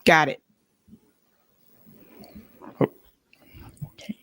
Got it. Okay.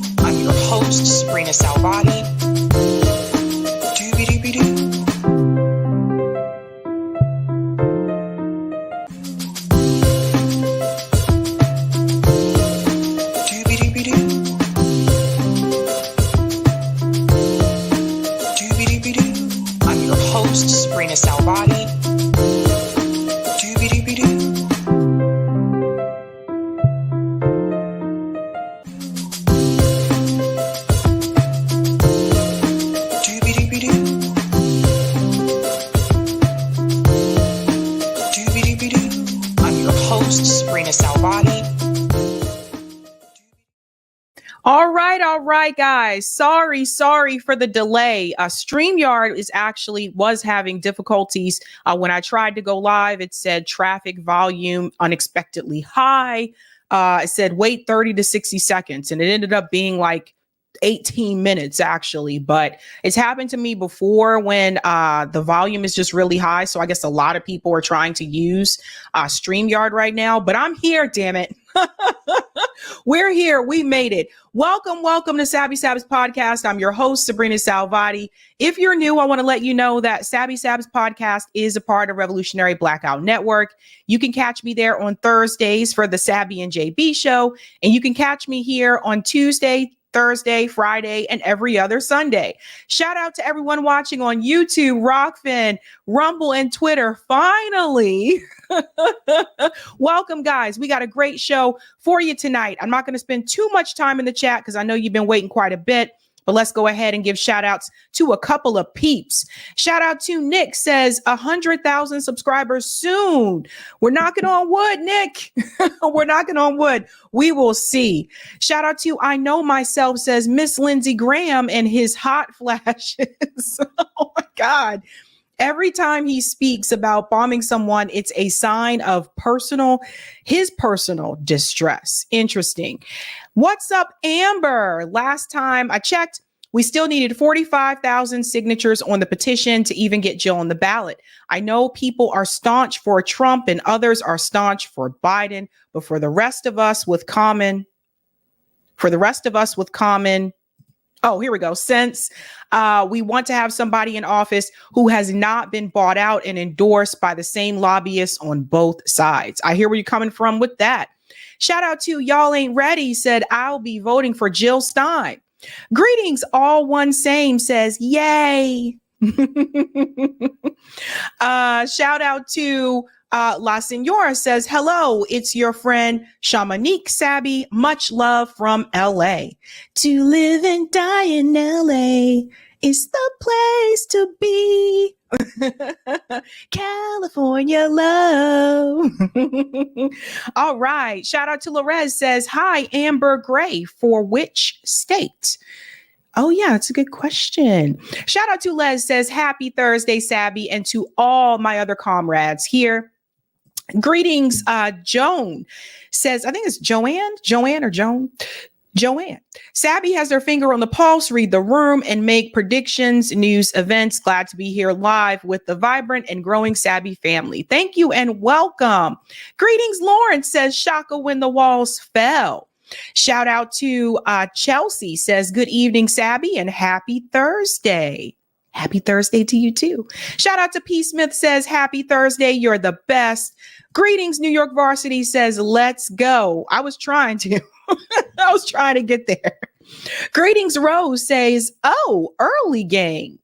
I'm your host, sabrinasalvati. I'm your host, sabrinasalvati. I'm your host, sabrinasalvati. All right, guys. Sorry for the delay. StreamYard was having difficulties. When I tried to go live, it said traffic volume unexpectedly high. It said wait 30 to 60 seconds, and it ended up being like 18 minutes actually, but it's happened to me before when the volume is just really high. So I guess a lot of people are trying to use StreamYard right now, but I'm here, damn it. We're here. We made it. Welcome to Sabby's podcast. I'm your host, Sabrina Salvati. If you're new, I want to let you know that Sabby's podcast is a part of Revolutionary Blackout Network. You can catch me there on Thursdays for the Sabby and JB show, and you can catch me here on Tuesday, Thursday, Friday, and every other Sunday. Shout out to everyone watching on YouTube, Rockfin, Rumble, and Twitter. Finally. Welcome, guys. We got a great show for you tonight. I'm not going to spend too much time in the chat because I know you've been waiting quite a bit. But let's go ahead and give shout outs to a couple of peeps. Shout out to Nick, says 100,000 subscribers soon. We're knocking on wood, Nick. We're knocking on wood. We will see. Shout out to I Know Myself, says Miss Lindsey Graham and his hot flashes. Oh my God. Every time he speaks about bombing someone, it's a sign of his personal distress. Interesting. What's up, Amber? Last time I checked, we still needed 45,000 signatures on the petition to even get Jill on the ballot. I know people are staunch for Trump and others are staunch for Biden, but for the rest of us with common, oh, here we go. Since we want to have somebody in office who has not been bought out and endorsed by the same lobbyists on both sides. I hear where you're coming from with that. Shout out to Y'all Ain't Ready, said I'll be voting for Jill Stein. Greetings, all one same, says yay. Shout out to La Senora says, hello, it's your friend Shamanique Sabby. Much love from LA. To live and die in LA is the place to be. California love. All right. Shout out to Lorez says, hi, Amber Gray. For which state? Oh, yeah, that's a good question. Shout out to Les says, happy Thursday, Sabby, and to all my other comrades here. Greetings. Joan says, I think it's Joanne or Joan. Joanne. Sabby has her finger on the pulse, read the room, and make predictions, news, events. Glad to be here live with the vibrant and growing Sabby family. Thank you and welcome. Greetings. Lawrence says, Shaka when the walls fell. Shout out to Chelsea says, good evening, Sabby, and happy Thursday. Happy Thursday to you too. Shout out to P. Smith says, happy Thursday. You're the best. Greetings, New York Varsity says, let's go. I was trying to get there. Greetings, Rose says, oh, early game.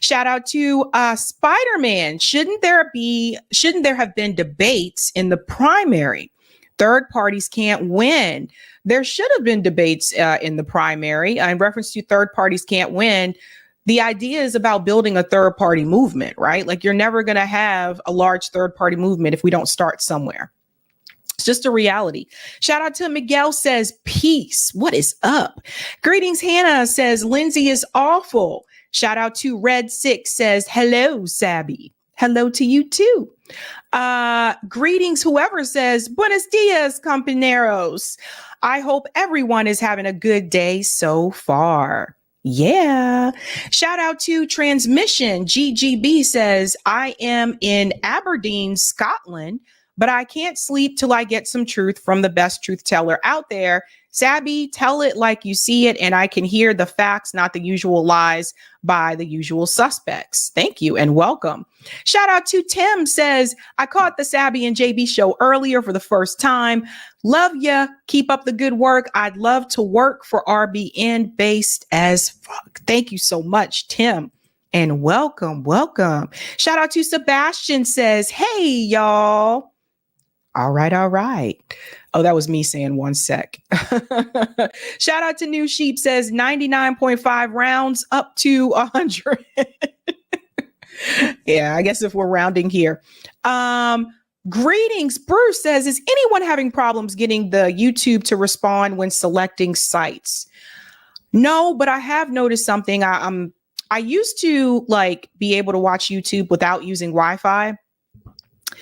Shout out to Spider-Man. Shouldn't there have been debates in the primary? Third parties can't win. There should have been debates in the primary in reference to third parties can't win. The idea is about building a third party movement, right? Like you're never going to have a large third party movement if we don't start somewhere. It's just a reality. Shout out to Miguel says, peace. What is up? Greetings. Hannah says, Lindsey is awful. Shout out to Red 6 says, hello, Sabby. Hello to you too. Greetings, whoever says, buenos dias, compañeros. I hope everyone is having a good day so far. Yeah. Shout out to Transmission. GGB says, I am in Aberdeen, Scotland, but I can't sleep till I get some truth from the best truth teller out there. Sabby, tell it like you see it, and I can hear the facts, not the usual lies by the usual suspects. Thank you and welcome. Shout out to Tim says, I caught the Sabby and JB show earlier for the first time. Love ya. Keep up the good work. I'd love to work for RBN based as fuck. Thank you so much, Tim. And welcome. Shout out to Sebastian says, hey, y'all. All right. Oh, that was me saying 1 sec. Shout out to New Sheep says 99.5 rounds up to 100. Yeah, I guess if we're rounding here. Greetings. Bruce says, is anyone having problems getting the YouTube to respond when selecting sites? No, but I have noticed something. I used to be able to watch YouTube without using Wi-Fi.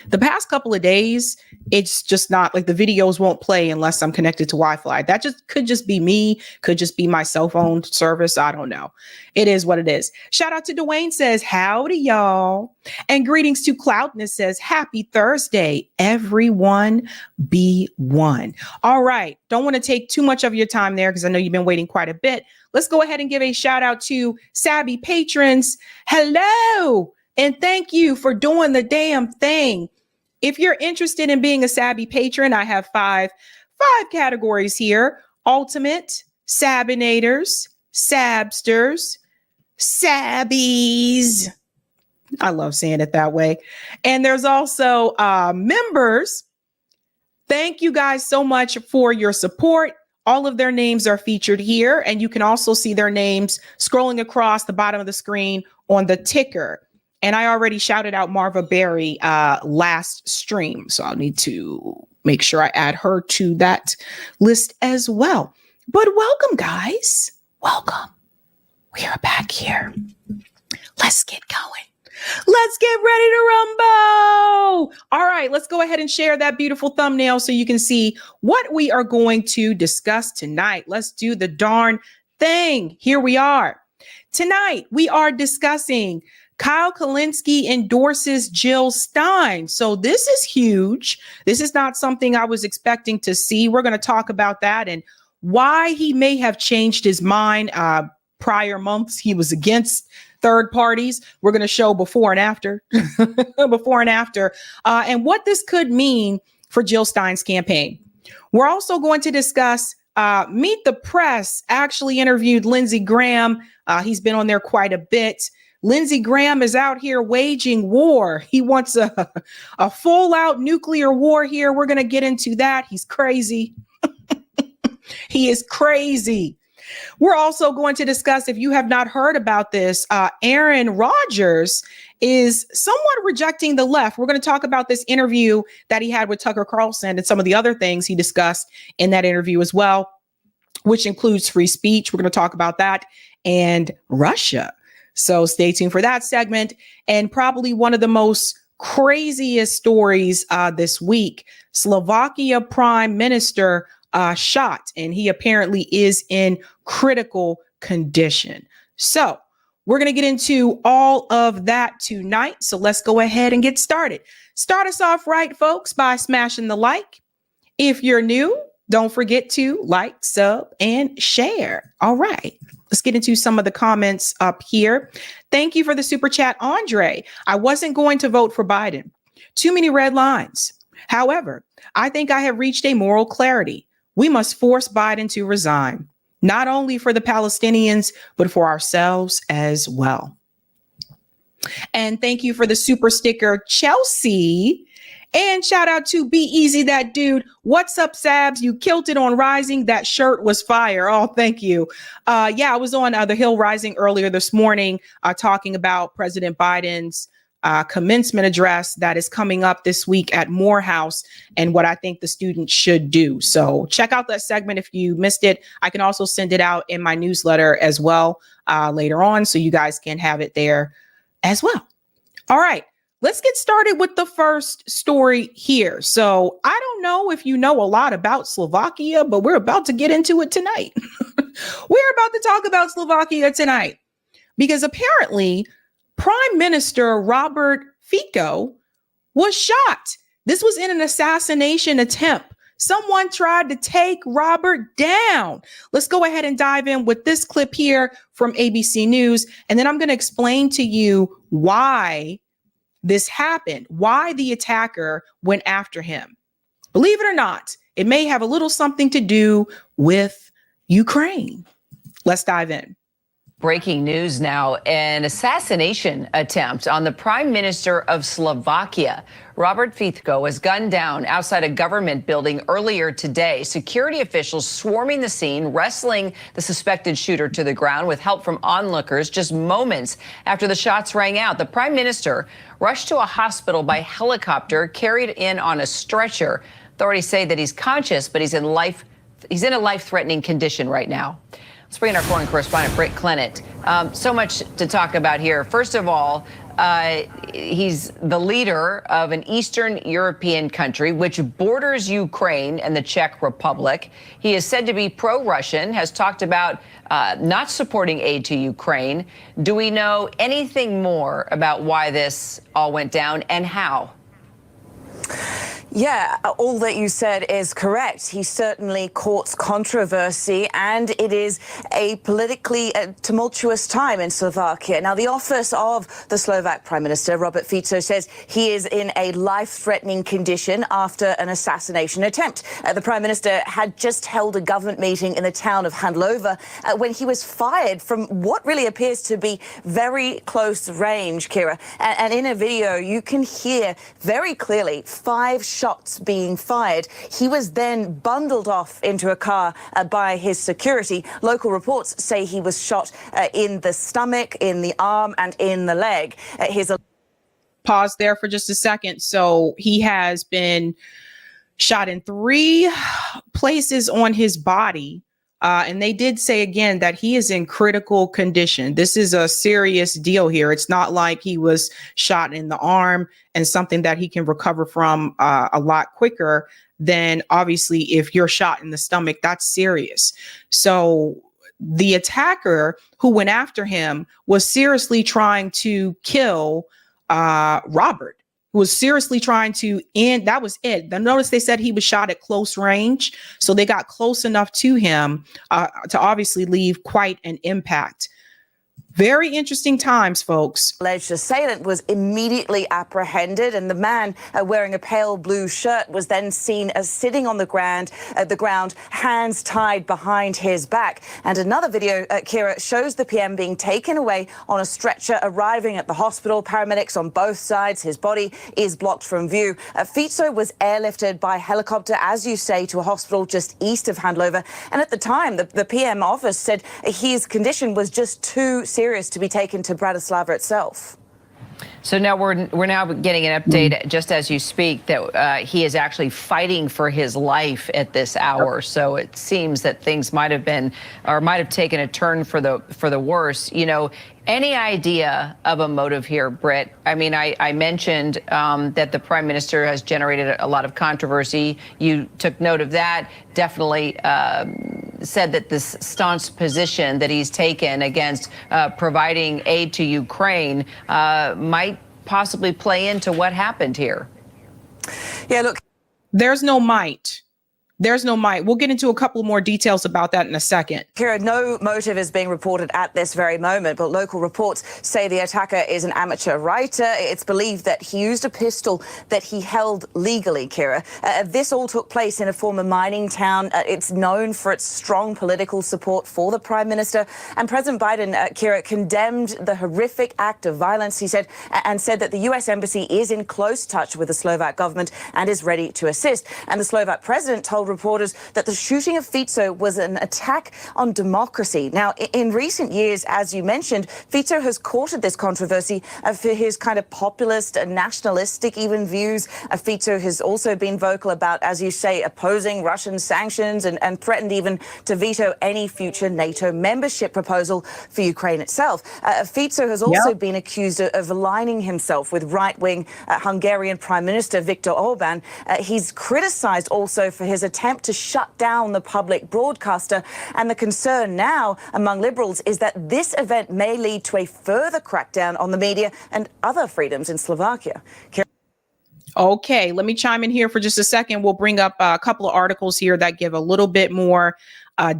The past couple of days, it's just not the videos won't play unless I'm connected to Wi-Fi. That could just be me, could just be my cell phone service. I don't know. It is what it is. Shout out to Dwayne says, howdy, y'all. And greetings to Cloudness says, happy Thursday, everyone be one. All right. Don't want to take too much of your time there because I know you've been waiting quite a bit. Let's go ahead and give a shout out to Sabby patrons. Hello. And thank you for doing the damn thing. If you're interested in being a Sabby patron, I have five categories here. Ultimate, Sabinators, Sabsters, Sabbies. I love saying it that way. And there's also members. Thank you guys so much for your support. All of their names are featured here. And you can also see their names scrolling across the bottom of the screen on the ticker. And I already shouted out Marva Berry last stream. So I'll need to make sure I add her to that list as well. But welcome, guys. Welcome. We are back here. Let's get going. Let's get ready to rumble. All right, let's go ahead and share that beautiful thumbnail so you can see what we are going to discuss tonight. Let's do the darn thing. Here we are. Tonight, we are discussing Kyle Kulinski endorses Jill Stein. So this is huge. This is not something I was expecting to see. We're going to talk about that and why he may have changed his mind. Prior months, he was against third parties. We're going to show before and after, and what this could mean for Jill Stein's campaign. We're also going to discuss Meet the Press actually interviewed Lindsey Graham. He's been on there quite a bit. Lindsey Graham is out here waging war. He wants a full out nuclear war here. We're going to get into that. He's crazy. He is crazy. We're also going to discuss, if you have not heard about this, Aaron Rodgers is somewhat rejecting the left. We're going to talk about this interview that he had with Tucker Carlson and some of the other things he discussed in that interview as well, which includes free speech. We're going to talk about that and Russia. So stay tuned for that segment. And probably one of the most craziest stories this week, Slovakia Prime Minister shot, and he apparently is in critical condition. So we're going to get into all of that tonight. So let's go ahead and get started. Start us off right, folks, by smashing the like. If you're new, don't forget to like, sub, and share. All right. Let's get into some of the comments up here. Thank you for the super chat, Andre. I wasn't going to vote for Biden. Too many red lines. However, I think I have reached a moral clarity. We must force Biden to resign, not only for the Palestinians, but for ourselves as well. And thank you for the super sticker, Chelsea. And shout out to Be Easy That Dude. What's up, Sabs? You killed it on Rising. That shirt was fire. Oh, thank you. I was on The Hill Rising earlier this morning talking about President Biden's commencement address that is coming up this week at Morehouse and what I think the students should do. So check out that segment if you missed it. I can also send it out in my newsletter as well later on, so you guys can have it there as well. All right, let's get started with the first story here. So I don't know if you know a lot about Slovakia, but we're about to get into it tonight. We're about to talk about Slovakia tonight because apparently Prime Minister Robert Fico was shot. This was in an assassination attempt. Someone tried to take Robert down. Let's go ahead and dive in with this clip here from ABC News. And then I'm going to explain to you why this happened, why the attacker went after him. Believe it or not, it may have a little something to do with Ukraine. Let's dive in. Breaking news now, an assassination attempt on the Prime Minister of Slovakia. Robert Fico was gunned down outside a government building earlier today. Security officials swarming the scene, wrestling the suspected shooter to the ground with help from onlookers just moments after the shots rang out. The Prime Minister rushed to a hospital by helicopter, carried in on a stretcher. Authorities say that he's conscious, but he's in a life-threatening condition right now. Let's bring in our foreign correspondent, Britt Clennett. So much to talk about here. First of all, he's the leader of an Eastern European country which borders Ukraine and the Czech Republic. He is said to be pro-Russian, has talked about not supporting aid to Ukraine. Do we know anything more about why this all went down and how? Yeah, all that you said is correct. He certainly courts controversy, and it is a politically tumultuous time in Slovakia. Now, the office of the Slovak Prime Minister, Robert Fico, says he is in a life-threatening condition after an assassination attempt. The Prime Minister had just held a government meeting in the town of Handlova when he was fired from what really appears to be very close range, Kira. And in a video, you can hear very clearly 5 shots being fired. He was then bundled off into a car by his security. Local reports say he was shot in the stomach, in the arm, and in the leg. Pause there for just a second. So he has been shot in 3 places on his body. And they did say again that he is in critical condition. This is a serious deal here. It's not like he was shot in the arm and something that he can recover from a lot quicker than obviously if you're shot in the stomach. That's serious. So the attacker who went after him was seriously trying to kill Robert, who was seriously trying to end. That was it. Notice they said he was shot at close range. So they got close enough to him to obviously leave quite an impact. Very interesting times, folks. Alleged assailant was immediately apprehended, and the man wearing a pale blue shirt was then seen as sitting on the ground, hands tied behind his back. And another video, Kira, shows the PM being taken away on a stretcher, arriving at the hospital. Paramedics on both sides. His body is blocked from view. Fico was airlifted by helicopter, as you say, to a hospital just east of Handlover. And at the time, the PM office said his condition was just too serious to be taken to Bratislava itself. So now we're now getting an update just as you speak that he is actually fighting for his life at this hour. So it seems that things might have been or might have taken a turn for the worse. You know, any idea of a motive here, Britt? I mean, I mentioned that the prime minister has generated a lot of controversy. You took note of that. Definitely said that this staunch position that he's taken against providing aid to Ukraine might possibly play into what happened here. Yeah, look. There's no might. There's no might. We'll get into a couple more details about that in a second. Kira, no motive is being reported at this very moment, but local reports say the attacker is an amateur writer. It's believed that he used a pistol that he held legally, Kira. This all took place in a former mining town. It's known for its strong political support for the Prime Minister. And President Biden, Kira, condemned the horrific act of violence, he said, and said that the U.S. Embassy is in close touch with the Slovak government and is ready to assist. And the Slovak president told reporters that the shooting of Fico was an attack on democracy. Now, in recent years, as you mentioned, Fico has courted this controversy for his kind of populist and nationalistic even views. Fico has also been vocal about, as you say, opposing Russian sanctions and threatened even to veto any future NATO membership proposal for Ukraine itself. Fico has also been accused of aligning himself with right-wing Hungarian Prime Minister Viktor Orban. He's criticized also for his attempt to shut down the public broadcaster. And the concern now among liberals is that this event may lead to a further crackdown on the media and other freedoms in Slovakia. Okay, let me chime in here for just a second. We'll bring up a couple of articles here that give a little bit more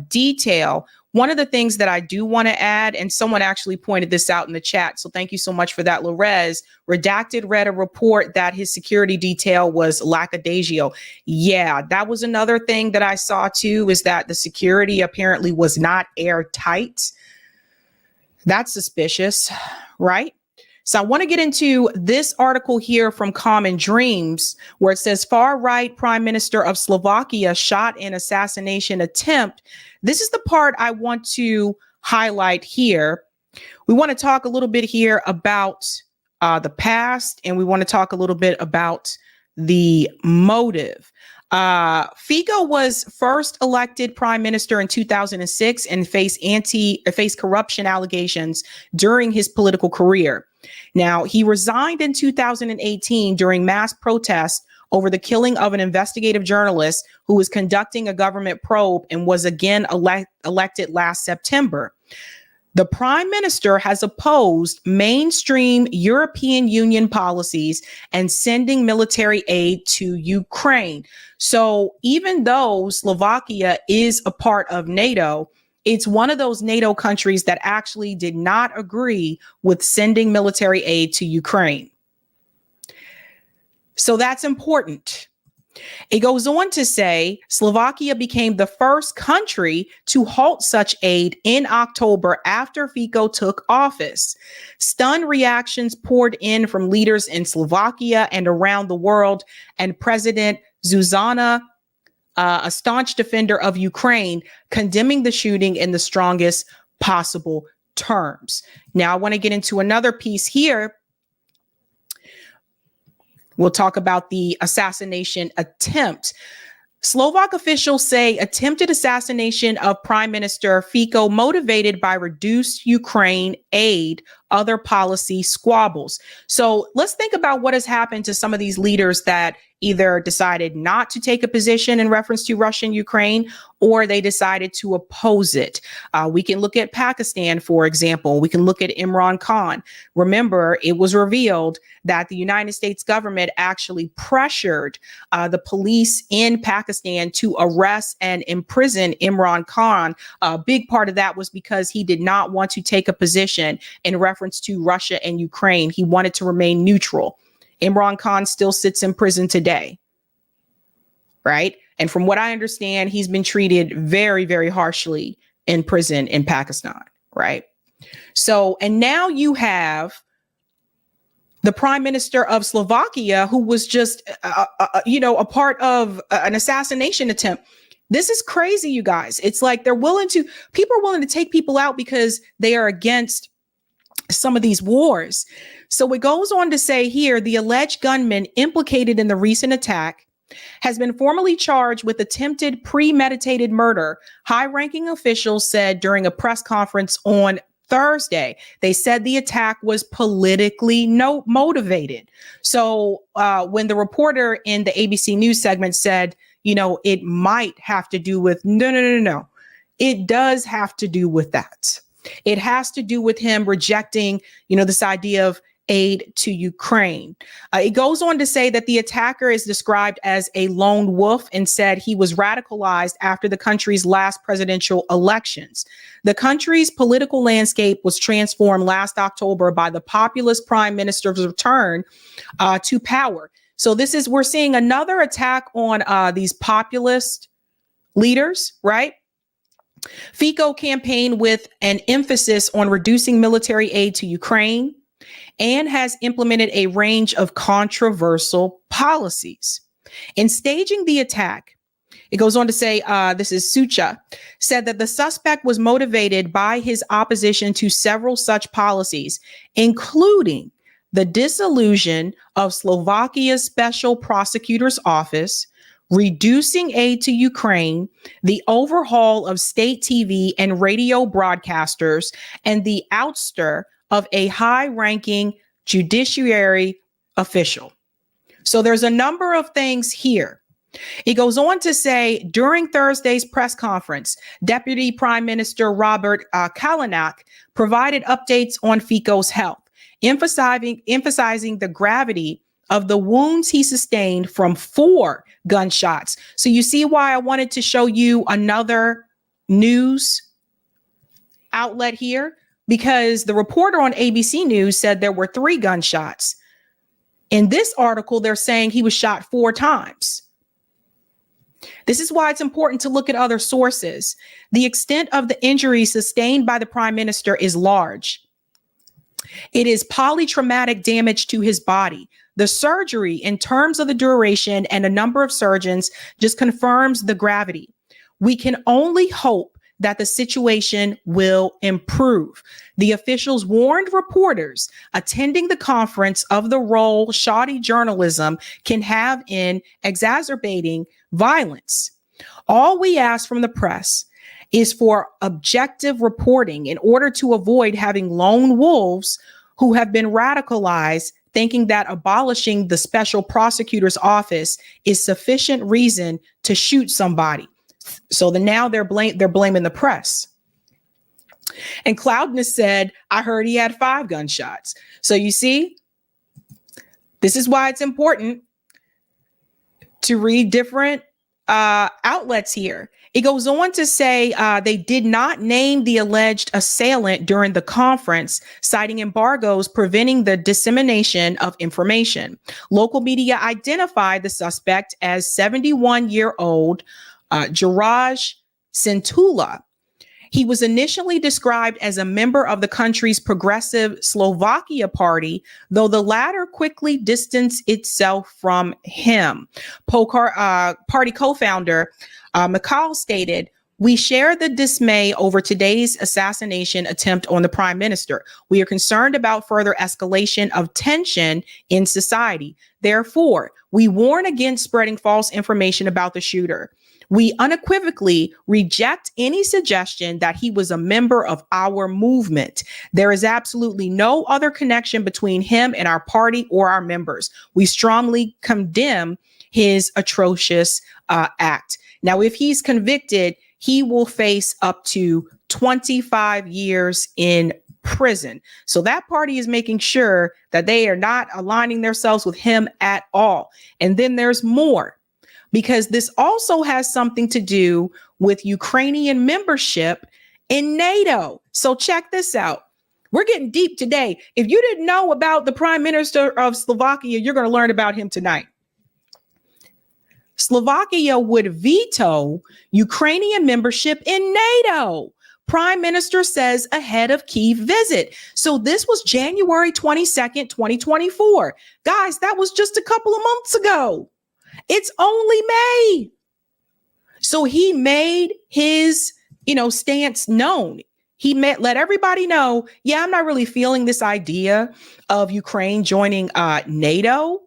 detail. One of the things that I do want to add, and someone actually pointed this out in the chat, so thank you so much for that, Lorez. Redacted read a report that his security detail was lackadaisical. Yeah, that was another thing that I saw too, is that the security apparently was not airtight. That's suspicious, right? So I want to get into this article here from Common Dreams, where it says far-right Prime Minister of Slovakia shot in assassination attempt. This is the part I want to highlight here. We want to talk a little bit here about the past, and we want to talk a little bit about the motive. Fico was first elected prime minister in 2006 and faced corruption allegations during his political career. Now, he resigned in 2018 during mass protests over the killing of an investigative journalist who was conducting a government probe and was again elected last September. The prime minister has opposed mainstream European Union policies and sending military aid to Ukraine. So even though Slovakia is a part of NATO, it's one of those NATO countries that actually did not agree with sending military aid to Ukraine. So that's important. It goes on to say Slovakia became the first country to halt such aid in October after Fico took office. Stunned reactions poured in from leaders in Slovakia and around the world, and President Zuzana, a staunch defender of Ukraine, condemning the shooting in the strongest possible terms. Now, I want to get into another piece here. We'll talk about the assassination attempt. Slovak officials say attempted assassination of Prime Minister Fico motivated by reduced Ukraine aid, other policy squabbles. So let's think about what has happened to some of these leaders that either decided not to take a position in reference to Russia and Ukraine, or they decided to oppose it. We can look at Pakistan, for example. We can look at Imran Khan. Remember, it was revealed that the United States government actually pressured the police in Pakistan to arrest and imprison Imran Khan. A big part of that was because he did not want to take a position in reference to Russia and Ukraine. He wanted to remain neutral. Imran Khan still sits in prison today, right? And from what I understand, he's been treated very, very harshly in prison in Pakistan, right? So, and now you have the prime minister of Slovakia, who was just, a part of an assassination attempt. This is crazy, you guys. It's like people are willing to take people out because they are against some of these wars. So it goes on to say here, the alleged gunman implicated in the recent attack has been formally charged with attempted premeditated murder, high-ranking officials said during a press conference on Thursday. They said the attack was politically motivated. So when the reporter in the ABC News segment said, it might have to do with, no. It does have to do with that. It has to do with him rejecting, this idea of aid to Ukraine. It goes on to say that the attacker is described as a lone wolf and said he was radicalized after the country's last presidential elections. The country's political landscape was transformed last October by the populist prime minister's return to power. So we're seeing another attack on these populist leaders, right? Fico campaigned with an emphasis on reducing military aid to Ukraine and has implemented a range of controversial policies. In staging the attack, it goes on to say, this is Sucha, said that the suspect was motivated by his opposition to several such policies, including the dissolution of Slovakia's special prosecutor's office, reducing aid to Ukraine, the overhaul of state TV and radio broadcasters, and the ouster of a high-ranking judiciary official. So there's a number of things here. It goes on to say, during Thursday's press conference, Deputy Prime Minister Robert Kalinak provided updates on Fico's health, emphasizing the gravity of the wounds he sustained from 4 gunshots. So you see why I wanted to show you another news outlet here, because the reporter on ABC News said there were 3 gunshots. In this article, they're saying he was shot 4 times. This is why it's important to look at other sources. The extent of the injury sustained by the prime minister is large. It is polytraumatic damage to his body. The surgery, in terms of the duration and a number of surgeons, just confirms the gravity. We can only hope that the situation will improve. The officials warned reporters attending the conference of the role shoddy journalism can have in exacerbating violence. All we ask from the press is for objective reporting in order to avoid having lone wolves who have been radicalized, thinking that abolishing the special prosecutor's office is sufficient reason to shoot somebody. So now they're blaming the press. And Cloudness said, I heard he had 5 gunshots. So you see, this is why it's important to read different outlets here. It goes on to say they did not name the alleged assailant during the conference, citing embargoes preventing the dissemination of information. Local media identified the suspect as 71-year-old Jiraj Sintula. He was initially described as a member of the country's progressive Slovakia party, though the latter quickly distanced itself from him. Party co-founder Mikhail stated, "We share the dismay over today's assassination attempt on the prime minister. We are concerned about further escalation of tension in society. Therefore, we warn against spreading false information about the shooter. We unequivocally reject any suggestion that he was a member of our movement. There is absolutely no other connection between him and our party or our members. We strongly condemn his atrocious act. Now, if he's convicted, he will face up to 25 years in prison. So that party is making sure that they are not aligning themselves with him at all. And then there's more, because this also has something to do with Ukrainian membership in NATO. So check this out. We're getting deep today. If you didn't know about the Prime Minister of Slovakia, you're going to learn about him tonight. Slovakia would veto Ukrainian membership in NATO. Prime Minister says ahead of Kyiv visit. So this was January 22nd, 2024. Guys, that was just a couple of months ago. It's only May. So he made his, stance known. He let everybody know, yeah, I'm not really feeling this idea of Ukraine joining NATO.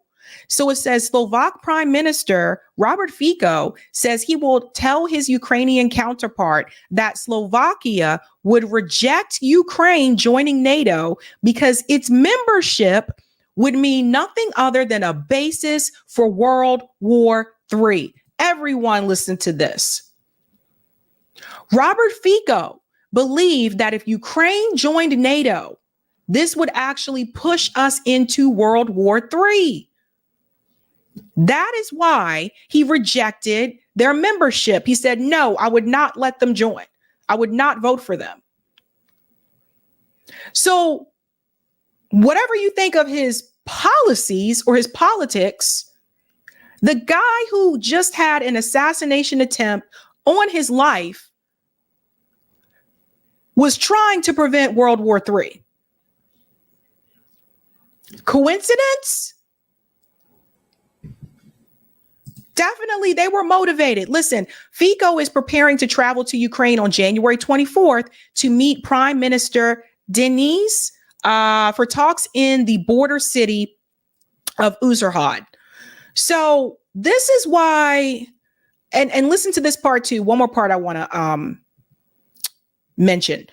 So it says Slovak Prime Minister Robert Fico says he will tell his Ukrainian counterpart that Slovakia would reject Ukraine joining NATO because its membership would mean nothing other than a basis for World War III. Everyone listen to this. Robert Fico believed that if Ukraine joined NATO, this would actually push us into World War III. That is why he rejected their membership. He said, no, I would not let them join. I would not vote for them. So whatever you think of his policies or his politics, the guy who just had an assassination attempt on his life was trying to prevent World War III. Coincidence? Definitely, they were motivated. Listen, Fico is preparing to travel to Ukraine on January 24th to meet Prime Minister Denis for talks in the border city of Uzhhorod. So this is why, and listen to this part too. One more part I want to mention.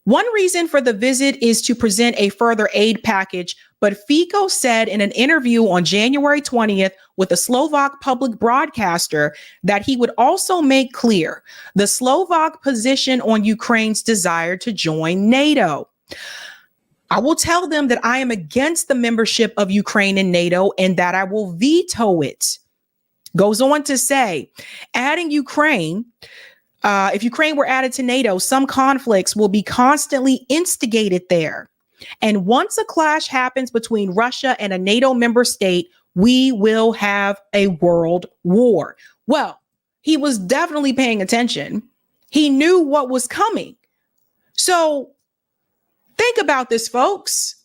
One reason for the visit is to present a further aid package, but Fico said in an interview on January 20th with a Slovak public broadcaster that he would also make clear the Slovak position on Ukraine's desire to join NATO. I will tell them that I am against the membership of Ukraine in NATO and that I will veto it. Goes on to say, adding Ukraine, if Ukraine were added to NATO, some conflicts will be constantly instigated there. And once a clash happens between Russia and a NATO member state, we will have a world war. Well, he was definitely paying attention. He knew what was coming. So think about this, folks.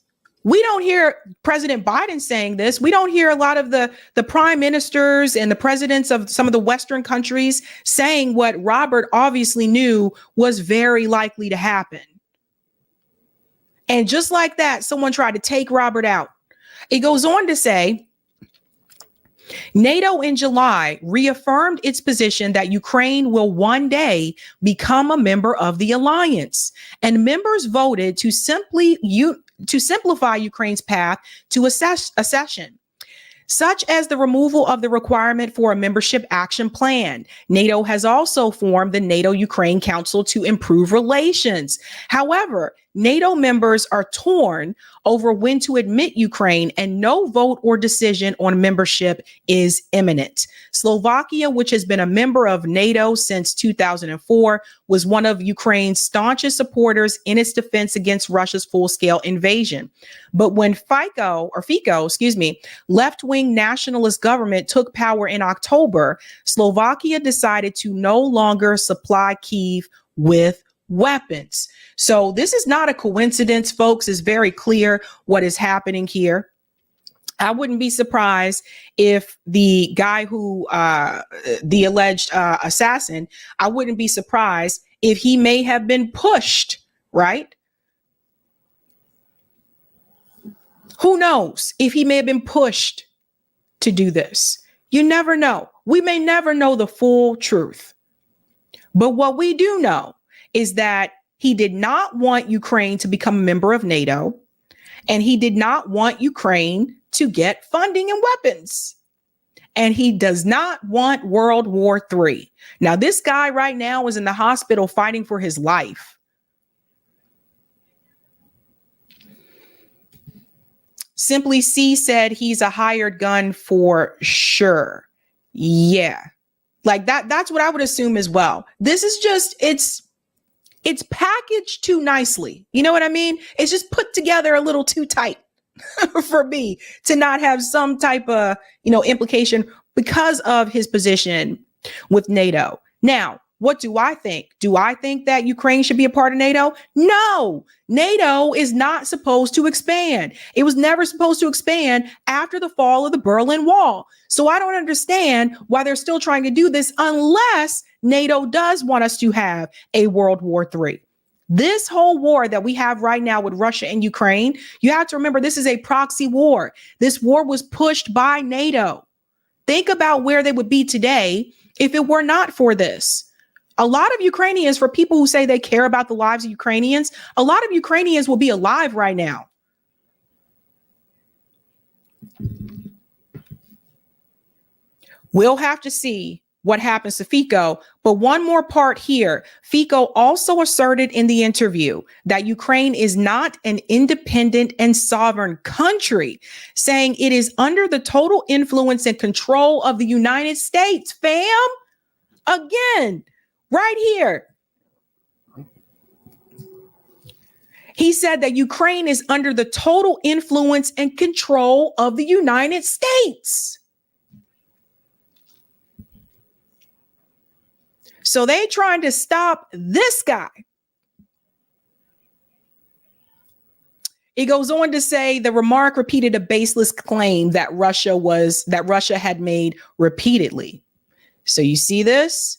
We don't hear President Biden saying this. We don't hear a lot of the prime ministers and the presidents of some of the Western countries saying what Robert obviously knew was very likely to happen. And just like that, someone tried to take Robert out. It goes on to say, NATO in July reaffirmed its position that Ukraine will one day become a member of the alliance, and members voted to simplify Ukraine's path to accession, such as the removal of the requirement for a membership action plan. NATO has also formed the NATO-Ukraine Council to improve relations. However, NATO members are torn over when to admit Ukraine, and no vote or decision on membership is imminent. Slovakia, which has been a member of NATO since 2004, was one of Ukraine's staunchest supporters in its defense against Russia's full-scale invasion. But when Fico, left-wing nationalist government took power in October, Slovakia decided to no longer supply Kyiv with weapons. So this is not a coincidence, folks. It's very clear what is happening here. I wouldn't be surprised if the guy who, the alleged assassin, I wouldn't be surprised if he may have been pushed, right? Who knows if he may have been pushed to do this? You never know. We may never know the full truth. But what we do know is that he did not want Ukraine to become a member of NATO, and he did not want Ukraine to get funding and weapons. and he does not want World War III. Now, this guy right now is in the hospital fighting for his life. Simply C said he's a hired gun for sure. Yeah. Like that's what I would assume as well. This is just, it's packaged too nicely. You know what I mean? It's just put together a little too tight for me to not have some type of, implication because of his position with NATO. Now, what do I think? Do I think that Ukraine should be a part of NATO? No, NATO is not supposed to expand. It was never supposed to expand after the fall of the Berlin Wall. So I don't understand why they're still trying to do this unless NATO does want us to have a World War III. This whole war that we have right now with Russia and Ukraine, you have to remember this is a proxy war. This war was pushed by NATO. Think about where they would be today if it were not for this. A lot of Ukrainians, for people who say they care about the lives of Ukrainians, a lot of Ukrainians will be alive right now. We'll have to see what happens to Fico. But one more part here. Fico also asserted in the interview that Ukraine is not an independent and sovereign country, saying it is under the total influence and control of the United States. Fam, again, right here. He said that Ukraine is under the total influence and control of the United States. So they trying to stop this guy. It goes on to say the remark repeated a baseless claim that Russia had made repeatedly. So you see this?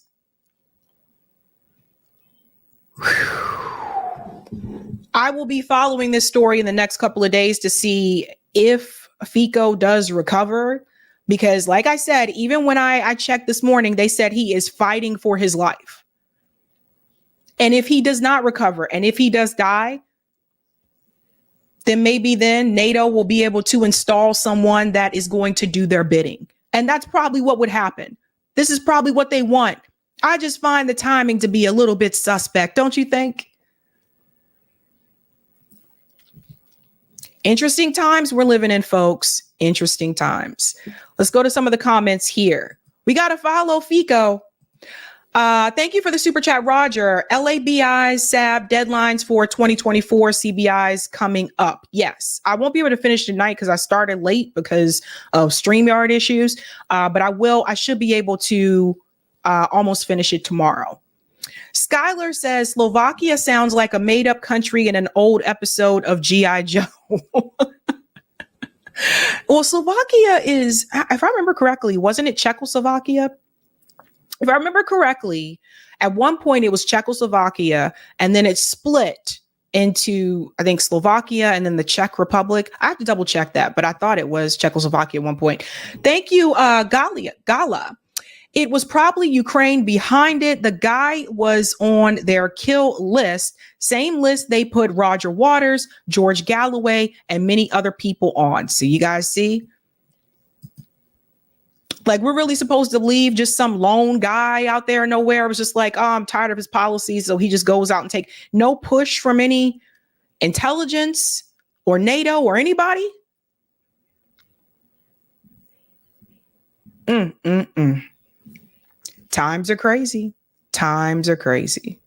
I will be following this story in the next couple of days to see if Fico does recover. Because like I said, even when I checked this morning, they said he is fighting for his life. And if he does not recover, and if he does die, then maybe then NATO will be able to install someone that is going to do their bidding. And that's probably what would happen. This is probably what they want. I just find the timing to be a little bit suspect, don't you think? Interesting times we're living in, folks. Interesting times. Let's go to some of the comments here. We got to follow Fico. Thank you for the super chat, Roger. LABI's SAB deadlines for 2024 CBIs coming up. Yes, I won't be able to finish tonight because I started late because of StreamYard issues. But I should be able to almost finish it tomorrow. Skylar says Slovakia sounds like a made up country in an old episode of G.I. Joe. Well, Slovakia is, if I remember correctly, wasn't it Czechoslovakia? If I remember correctly, at one point it was Czechoslovakia and then it split into, I think, Slovakia and then the Czech Republic. I have to double check that, but I thought it was Czechoslovakia at one point. Thank you, Gala. It was probably Ukraine behind it. The guy was on their kill list, same list they put Roger Waters, George Galloway, and many other people on. So you guys see? Like, we're really supposed to leave just some lone guy out there nowhere. It was just like, oh, I'm tired of his policies. So he just goes out and take no push from any intelligence or NATO or anybody. Times are crazy. Times are crazy.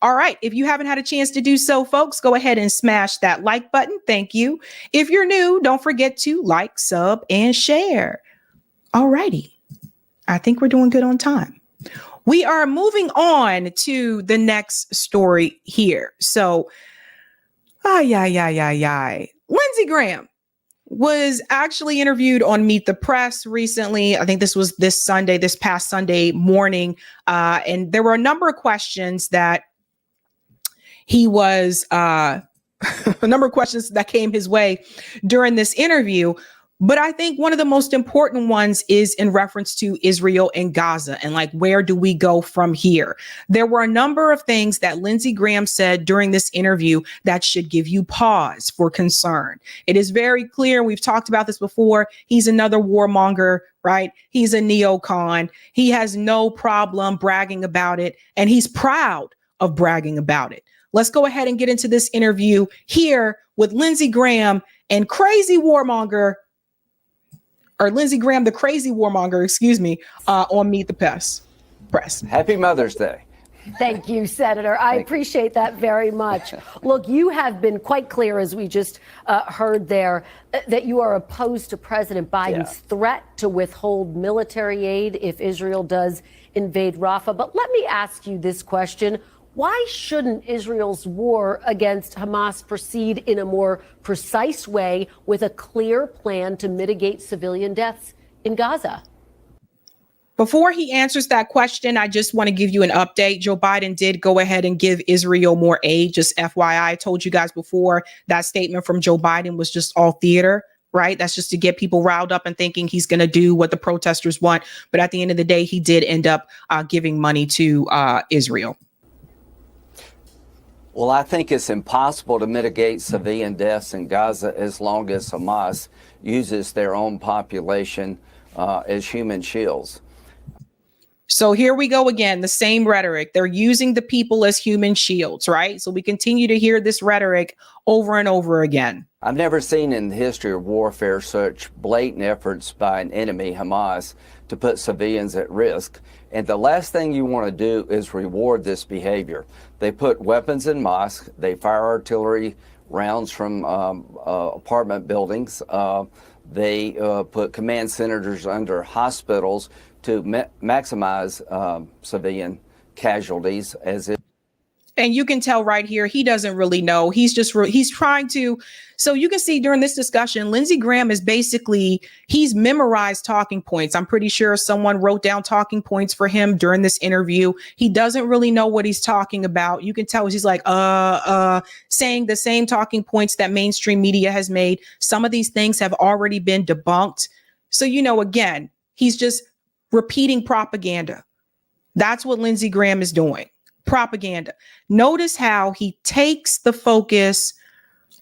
All right. If you haven't had a chance to do so, folks, go ahead and smash that like button. Thank you. If you're new, don't forget to like, sub, and share. All righty. I think we're doing good on time. We are moving on to the next story here. So, Lindsey Graham was actually interviewed on Meet the Press recently. I think this was this past Sunday morning. And there were a number of questions that he was, a number of questions that came his way during this interview. But I think one of the most important ones is in reference to Israel and Gaza and like, where do we go from here? There were a number of things that Lindsey Graham said during this interview that should give you pause for concern. It is very clear. We've talked about this before. He's another warmonger, right? He's a neocon. He has no problem bragging about it, and he's proud of bragging about it. Let's go ahead and get into this interview here with Lindsey Graham and crazy warmonger, or Lindsey Graham, the crazy warmonger, excuse me, on Meet the Press. Happy Mother's Day. Thank you, Senator. I appreciate that very much. Look, you have been quite clear, as we just heard there, that you are opposed to President Biden's threat to withhold military aid if Israel does invade Rafah. But let me ask you this question. Why shouldn't Israel's war against Hamas proceed in a more precise way with a clear plan to mitigate civilian deaths in Gaza? Before he answers that question, I just want to give you an update. Joe Biden did go ahead and give Israel more aid. Just FYI, I told you guys before, that statement from Joe Biden was just all theater, right? That's just to get people riled up and thinking he's going to do what the protesters want. But at the end of the day, he did end up giving money to Israel. Well, I think it's impossible to mitigate civilian deaths in Gaza as long as Hamas uses their own population as human shields. So here we go again, the same rhetoric. They're using the people as human shields, right? So we continue to hear this rhetoric over and over again. I've never seen in the history of warfare such blatant efforts by an enemy, Hamas, to put civilians at risk. And the last thing you want to do is reward this behavior. They put weapons in mosques. They fire artillery rounds from apartment buildings. They put command centers under hospitals to maximize civilian casualties as if. And you can tell right here, he doesn't really know. He's just, he's trying to. So you can see during this discussion, Lindsey Graham is basically, he's memorized talking points. I'm pretty sure someone wrote down talking points for him during this interview. He doesn't really know what he's talking about. You can tell he's like, saying the same talking points that mainstream media has made. Some of these things have already been debunked. So, you know, again, he's just repeating propaganda. That's what Lindsey Graham is doing. Propaganda. Notice how he takes the focus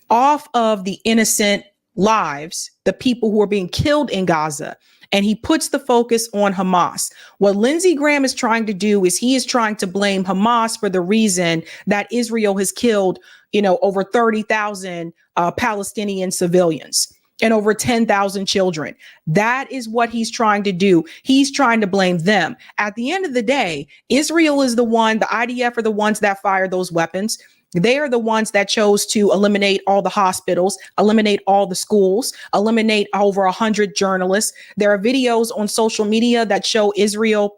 off of the innocent lives, the people who are being killed in Gaza, and he puts the focus on Hamas. What Lindsey Graham is trying to do is he is trying to blame Hamas for the reason that Israel has killed, you know, over 30,000 Palestinian civilians and over 10,000 children. That is what he's trying to do. He's trying to blame them. At the end of the day, Israel is the one, the IDF are the ones that fired those weapons. They are the ones that chose to eliminate all the hospitals, eliminate all the schools, eliminate over 100 journalists. There are videos on social media that show Israel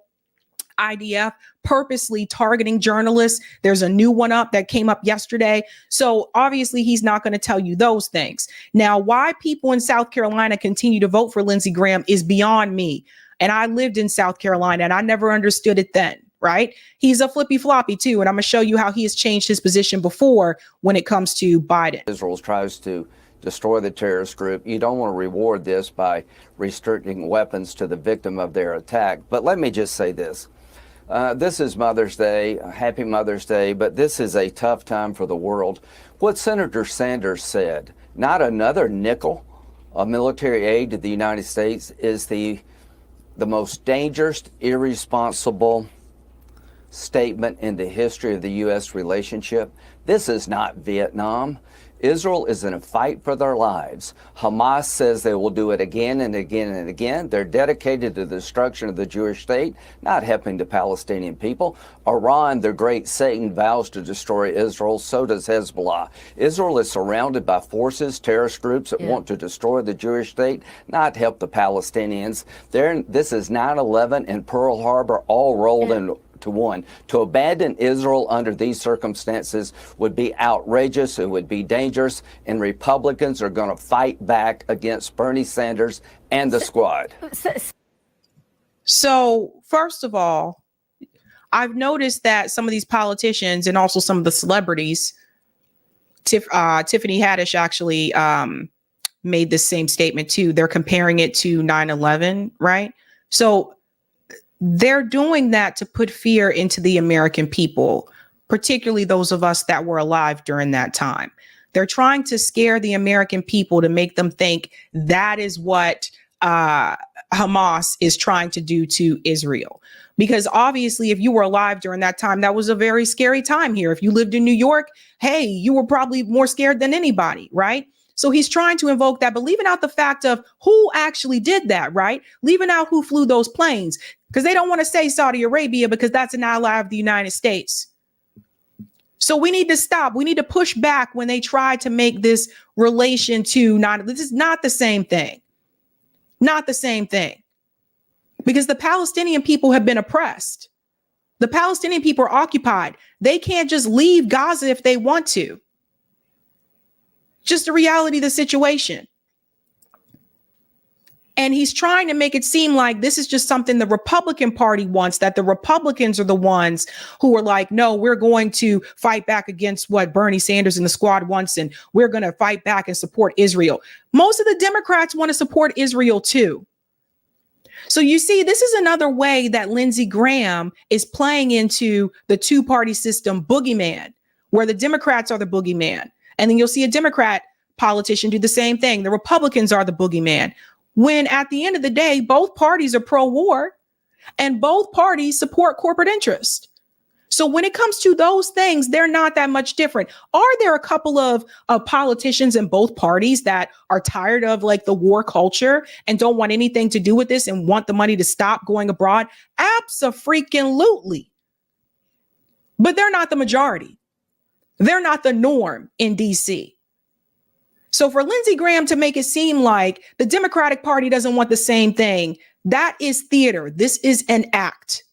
IDF purposely targeting journalists. There's a new one up that came up yesterday. So obviously he's not going to tell you those things. Now, why people in South Carolina continue to vote for Lindsey Graham is beyond me. And I lived in South Carolina and I never understood it then, right? He's a flippy floppy too. And I'm going to show you how he has changed his position before when it comes to Biden. Israel tries to destroy the terrorist group. You don't want to reward this by restricting weapons to the victim of their attack. But let me just say this. This is Mother's Day, happy Mother's Day, but this is a tough time for the world. What Senator Sanders said, not another nickel of military aid to the United States, is the most dangerous, irresponsible statement in the history of the U.S. relationship. This is not Vietnam. Israel is in a fight for their lives. Hamas says they will do it again and again and again. They're dedicated to the destruction of the Jewish state, not helping the Palestinian people. Iran, the great Satan, vows to destroy Israel. So does Hezbollah. Israel is surrounded by forces, terrorist groups that want to destroy the Jewish state, not help the Palestinians. This is 9/11 and Pearl Harbor all rolled into one. To abandon Israel under these circumstances would be outrageous. It would be dangerous. And Republicans are going to fight back against Bernie Sanders and the squad. So, first of all, I've noticed that some of these politicians and also some of the celebrities, Tiffany Haddish actually made the same statement too. They're comparing it to 9/11, right? So they're doing that to put fear into the American people, particularly those of us that were alive during that time. They're trying to scare the American people to make them think that is what Hamas is trying to do to Israel. Because obviously, if you were alive during that time, that was a very scary time here. If you lived in New York, hey, you were probably more scared than anybody, right? So he's trying to invoke that, but leaving out the fact of who actually did that, right? Leaving out who flew those planes, because they don't want to say Saudi Arabia because that's an ally of the United States. So we need to stop. We need to push back when they try to make this relation to this is not the same thing. Not the same thing. Because the Palestinian people have been oppressed. The Palestinian people are occupied. They can't just leave Gaza if they want to. Just the reality of the situation. And he's trying to make it seem like this is just something the Republican Party wants, that the Republicans are the ones who are like, no, we're going to fight back against what Bernie Sanders and the squad wants, and we're going to fight back and support Israel. Most of the Democrats want to support Israel too. So you see, this is another way that Lindsey Graham is playing into the two-party system boogeyman, where the Democrats are the boogeyman. And then you'll see a Democrat politician do the same thing. The Republicans are the boogeyman. When at the end of the day, both parties are pro-war and both parties support corporate interest. So when it comes to those things, they're not that much different. Are there a couple of politicians in both parties that are tired of like the war culture and don't want anything to do with this and want the money to stop going abroad? Abso-freaking-lutely. But they're not the majority. They're not the norm in DC. So for Lindsey Graham to make it seem like the Democratic Party doesn't want the same thing, that is theater. This is an act.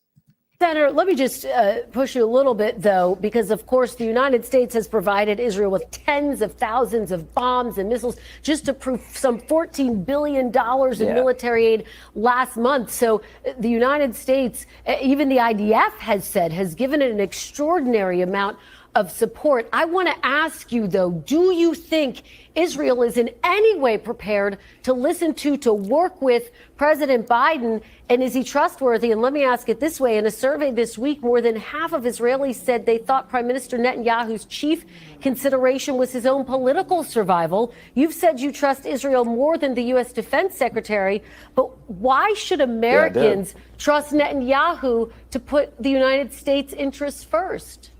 Senator, let me just push you a little bit, though, because, of course, the United States has provided Israel with tens of thousands of bombs and missiles, just to prove some $14 billion in military aid last month. So the United States, even the IDF has given it an extraordinary amount of support. I want to ask you, though, do you think Israel is in any way prepared to listen to work with President Biden? And is he trustworthy? And let me ask it this way. In a survey this week, more than half of Israelis said they thought Prime Minister Netanyahu's chief consideration was his own political survival. You've said you trust Israel more than the U.S. Defense Secretary. But why should Americans trust Netanyahu to put the United States' interests first?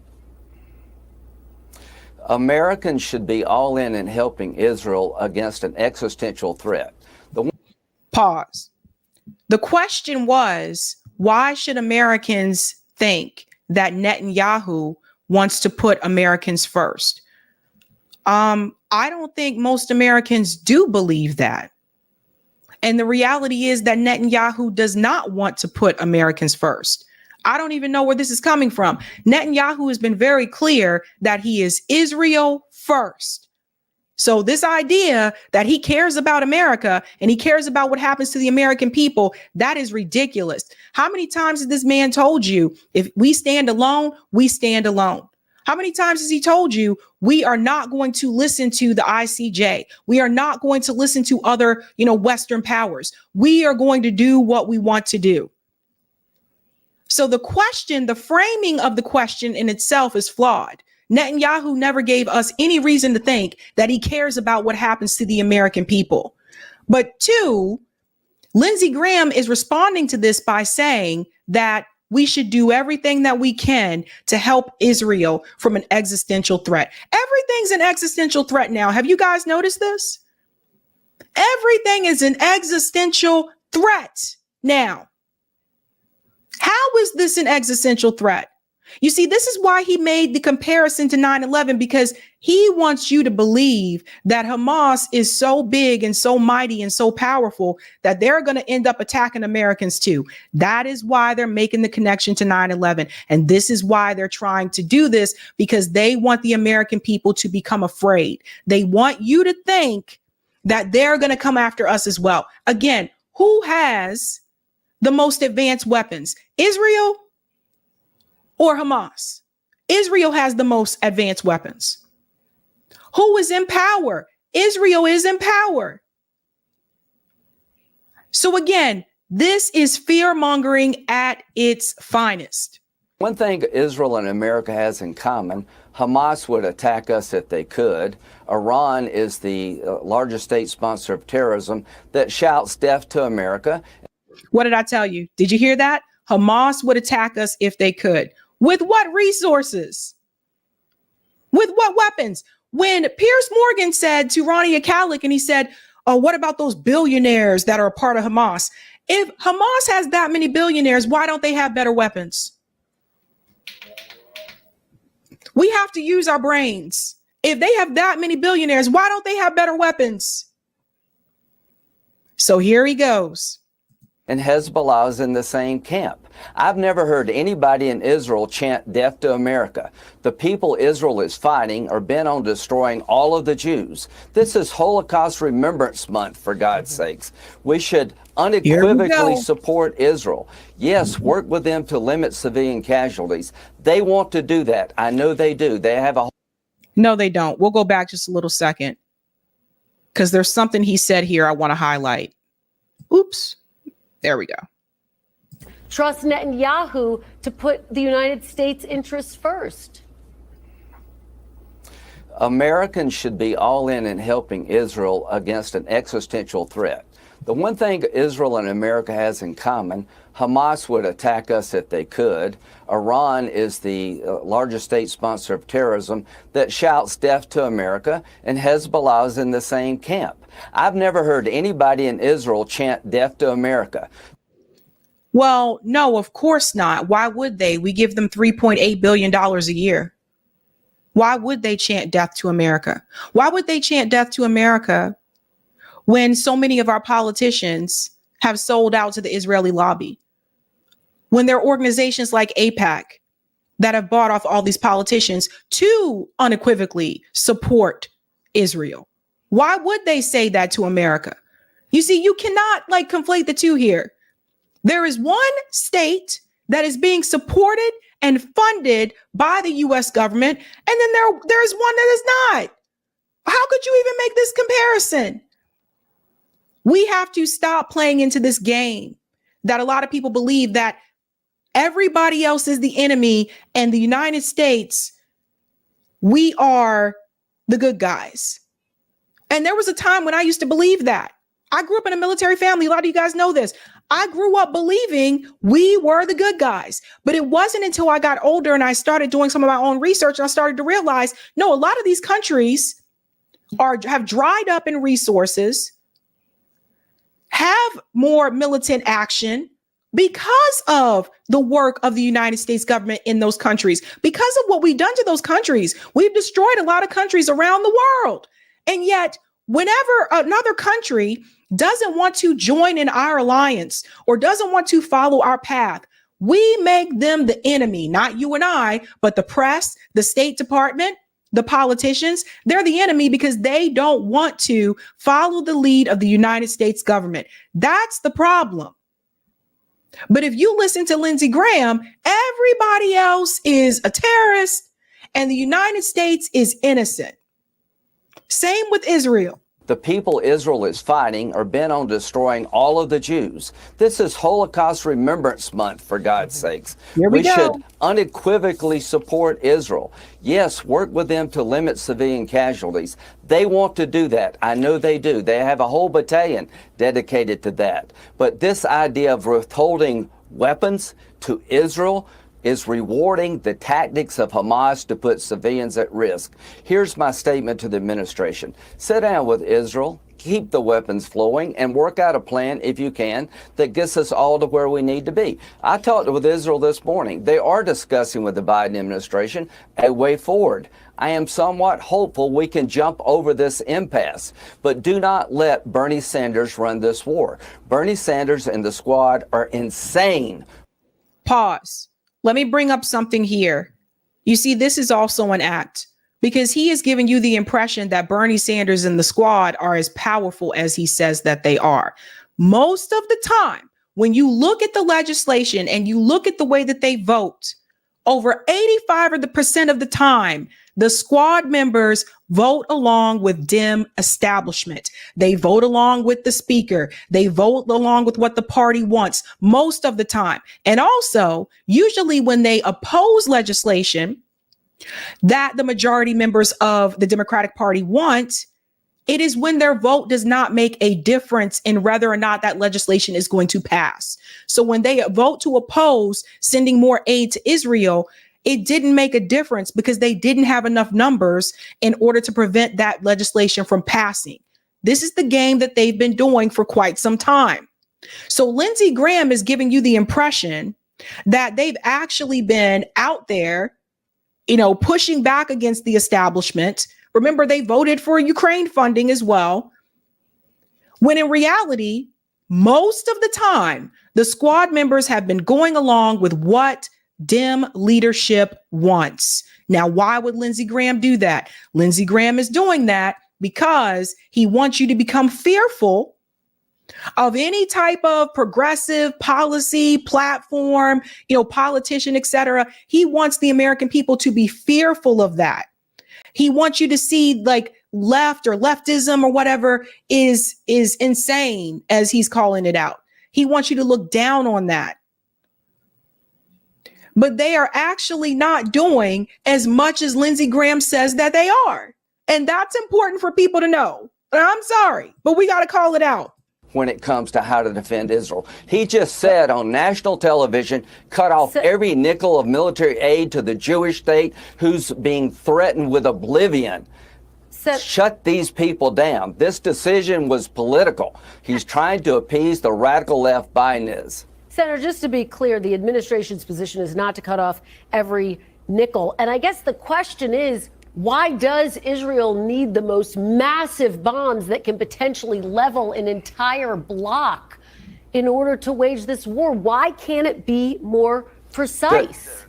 Americans should be all in helping Israel against an existential threat. Pause. The question was, why should Americans think that Netanyahu wants to put Americans first? I don't think most Americans do believe that. And the reality is that Netanyahu does not want to put Americans first. I don't even know where this is coming from. Netanyahu has been very clear that he is Israel first. So this idea that he cares about America and he cares about what happens to the American people, that is ridiculous. How many times has this man told you, if we stand alone, we stand alone? How many times has he told you we are not going to listen to the ICJ? We are not going to listen to other, Western powers. We are going to do what we want to do. So the framing of the question in itself is flawed. Netanyahu never gave us any reason to think that he cares about what happens to the American people. But two, Lindsey Graham is responding to this by saying that we should do everything that we can to help Israel from an existential threat. Everything's an existential threat now. Have you guys noticed this? Everything is an existential threat now. How is this an existential threat? You see, this is why he made the comparison to 9/11, because he wants you to believe that Hamas is so big and so mighty and so powerful that they're going to end up attacking Americans too. That is why they're making the connection to 9/11. And this is why they're trying to do this, because they want the American people to become afraid. They want you to think that they're going to come after us as well. Again, who has the most advanced weapons, Israel or Hamas? Israel has the most advanced weapons. Who is in power, Israel is in power. So again, this is fear mongering at its finest. One thing Israel and America has in common, Hamas would attack us if they could. Iran is the largest state sponsor of terrorism that shouts death to America. What did I tell you? Did you hear that? Hamas would attack us if they could. With what resources? With what weapons? When Piers Morgan said to Ronnie Akalik, and he said, oh, what about those billionaires that are a part of Hamas? If Hamas has that many billionaires, why don't they have better weapons? We have to use our brains. If they have that many billionaires, why don't they have better weapons? So here he goes. And Hezbollah is in the same camp. I've never heard anybody in Israel chant death to America. The people Israel is fighting are bent on destroying all of the Jews. This is Holocaust Remembrance Month, for God's sakes. We should unequivocally support Israel. Yes, work with them to limit civilian casualties. They want to do that. I know they do. They have a... No, they don't. We'll go back just a little second because there's something he said here I want to highlight. Oops. There we go. Trust Netanyahu to put the United States' interests first. Americans should be all in helping Israel against an existential threat. The one thing Israel and America has in common, Hamas would attack us if they could. Iran is the largest state sponsor of terrorism that shouts death to America, and Hezbollah is in the same camp. I've never heard anybody in Israel chant death to America. Well, no, of course not. Why would they? We give them $3.8 billion a year. Why would they chant death to America? Why would they chant death to America when so many of our politicians have sold out to the Israeli lobby? When there are organizations like AIPAC that have bought off all these politicians to unequivocally support Israel? Why would they say that to America? You see, you cannot conflate the two here. There is one state that is being supported and funded by the U.S. government, and then there is one that is not. How could you even make this comparison? We have to stop playing into this game that a lot of people believe that everybody else is the enemy and the United States, we are the good guys. And there was a time when I used to believe that. I grew up in a military family. A lot of you guys know this. I grew up believing we were the good guys. But it wasn't until I got older and I started doing some of my own research and I started to realize, no, a lot of these countries have dried up in resources, have more militant action because of the work of the United States government in those countries, because of what we've done to those countries. We've destroyed a lot of countries around the world. And yet, whenever another country doesn't want to join in our alliance or doesn't want to follow our path, we make them the enemy, not you and I, but the press, the State Department, the politicians. They're the enemy because they don't want to follow the lead of the United States government. That's the problem. But if you listen to Lindsey Graham, everybody else is a terrorist and the United States is innocent. Same with Israel. The people Israel is fighting are bent on destroying all of the Jews. This is Holocaust Remembrance Month, for God's sakes. We should unequivocally support Israel. Yes, work with them to limit civilian casualties. They want to do that. I know they do. They have a whole battalion dedicated to that. But this idea of withholding weapons to Israel is rewarding the tactics of Hamas to put civilians at risk. Here's my statement to the administration. Sit down with Israel, keep the weapons flowing, and work out a plan, if you can, that gets us all to where we need to be. I talked with Israel this morning. They are discussing with the Biden administration a way forward. I am somewhat hopeful we can jump over this impasse, but do not let Bernie Sanders run this war. Bernie Sanders and the squad are insane. Pause. Let me bring up something here. You see, this is also an act because he is giving you the impression that Bernie Sanders and the squad are as powerful as he says that they are. Most of the time, when you look at the legislation and you look at the way that they vote over 85% of the time, the squad members vote along with Dem establishment. They vote along with the speaker. They vote along with what the party wants most of the time. And also, usually when they oppose legislation that the majority members of the Democratic Party want, it is when their vote does not make a difference in whether or not that legislation is going to pass. So when they vote to oppose sending more aid to Israel, it didn't make a difference because they didn't have enough numbers in order to prevent that legislation from passing. This is the game that they've been doing for quite some time. So Lindsey Graham is giving you the impression that they've actually been out there, pushing back against the establishment. Remember, they voted for Ukraine funding as well. When in reality, most of the time, the squad members have been going along with what Dem leadership wants. Now, why would Lindsey Graham do that? Lindsey Graham is doing that because he wants you to become fearful of any type of progressive policy, platform, politician, etc. He wants the American people to be fearful of that. He wants you to see like left or leftism or whatever is insane, as he's calling it out. He wants you to look down on that. But they are actually not doing as much as Lindsey Graham says that they are. And that's important for people to know. I'm sorry, but we got to call it out. When it comes to how to defend Israel, he just said on national television, cut off every nickel of military aid to the Jewish state who's being threatened with oblivion. Shut these people down. This decision was political. He's trying to appease the radical left. Biden is. Senator, just to be clear, the administration's position is not to cut off every nickel. And I guess the question is, why does Israel need the most massive bombs that can potentially level an entire bloc in order to wage this war? Why can't it be more precise?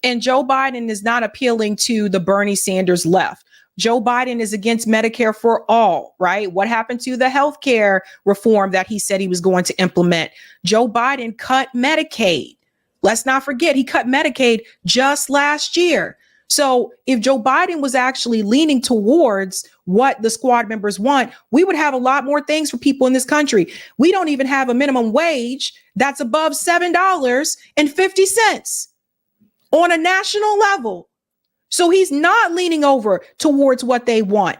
And Joe Biden is not appealing to the Bernie Sanders left. Joe Biden is against Medicare for all, right? What happened to the health care reform that he said he was going to implement? Joe Biden cut Medicaid. Let's not forget, he cut Medicaid just last year. So if Joe Biden was actually leaning towards what the squad members want, we would have a lot more things for people in this country. We don't even have a minimum wage that's above $7.50 on a national level. So he's not leaning over towards what they want.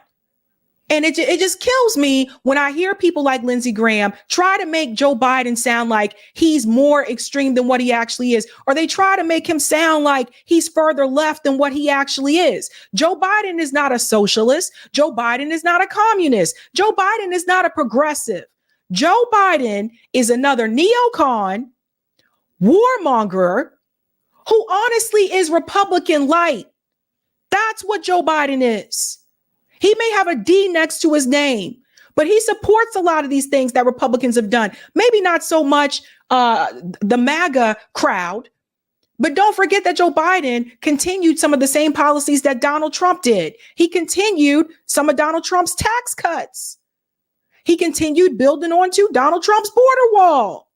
And it just kills me when I hear people like Lindsey Graham try to make Joe Biden sound like he's more extreme than what he actually is, or they try to make him sound like he's further left than what he actually is. Joe Biden is not a socialist. Joe Biden is not a communist. Joe Biden is not a progressive. Joe Biden is another neocon, warmonger, who honestly is Republican light. That's what Joe Biden is. He may have a D next to his name, but he supports a lot of these things that Republicans have done. Maybe not so much the MAGA crowd, but don't forget that Joe Biden continued some of the same policies that Donald Trump did. He continued some of Donald Trump's tax cuts. He continued building onto Donald Trump's border wall.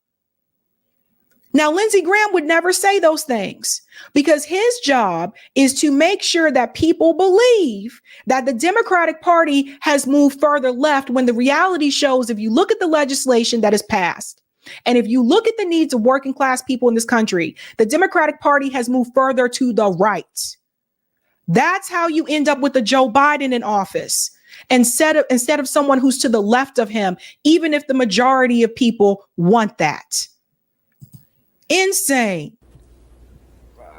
Now, Lindsey Graham would never say those things because his job is to make sure that people believe that the Democratic Party has moved further left when the reality shows, if you look at the legislation that is passed, and if you look at the needs of working class people in this country, the Democratic Party has moved further to the right. That's how you end up with a Joe Biden in office instead of someone who's to the left of him, even if the majority of people want that. Insane.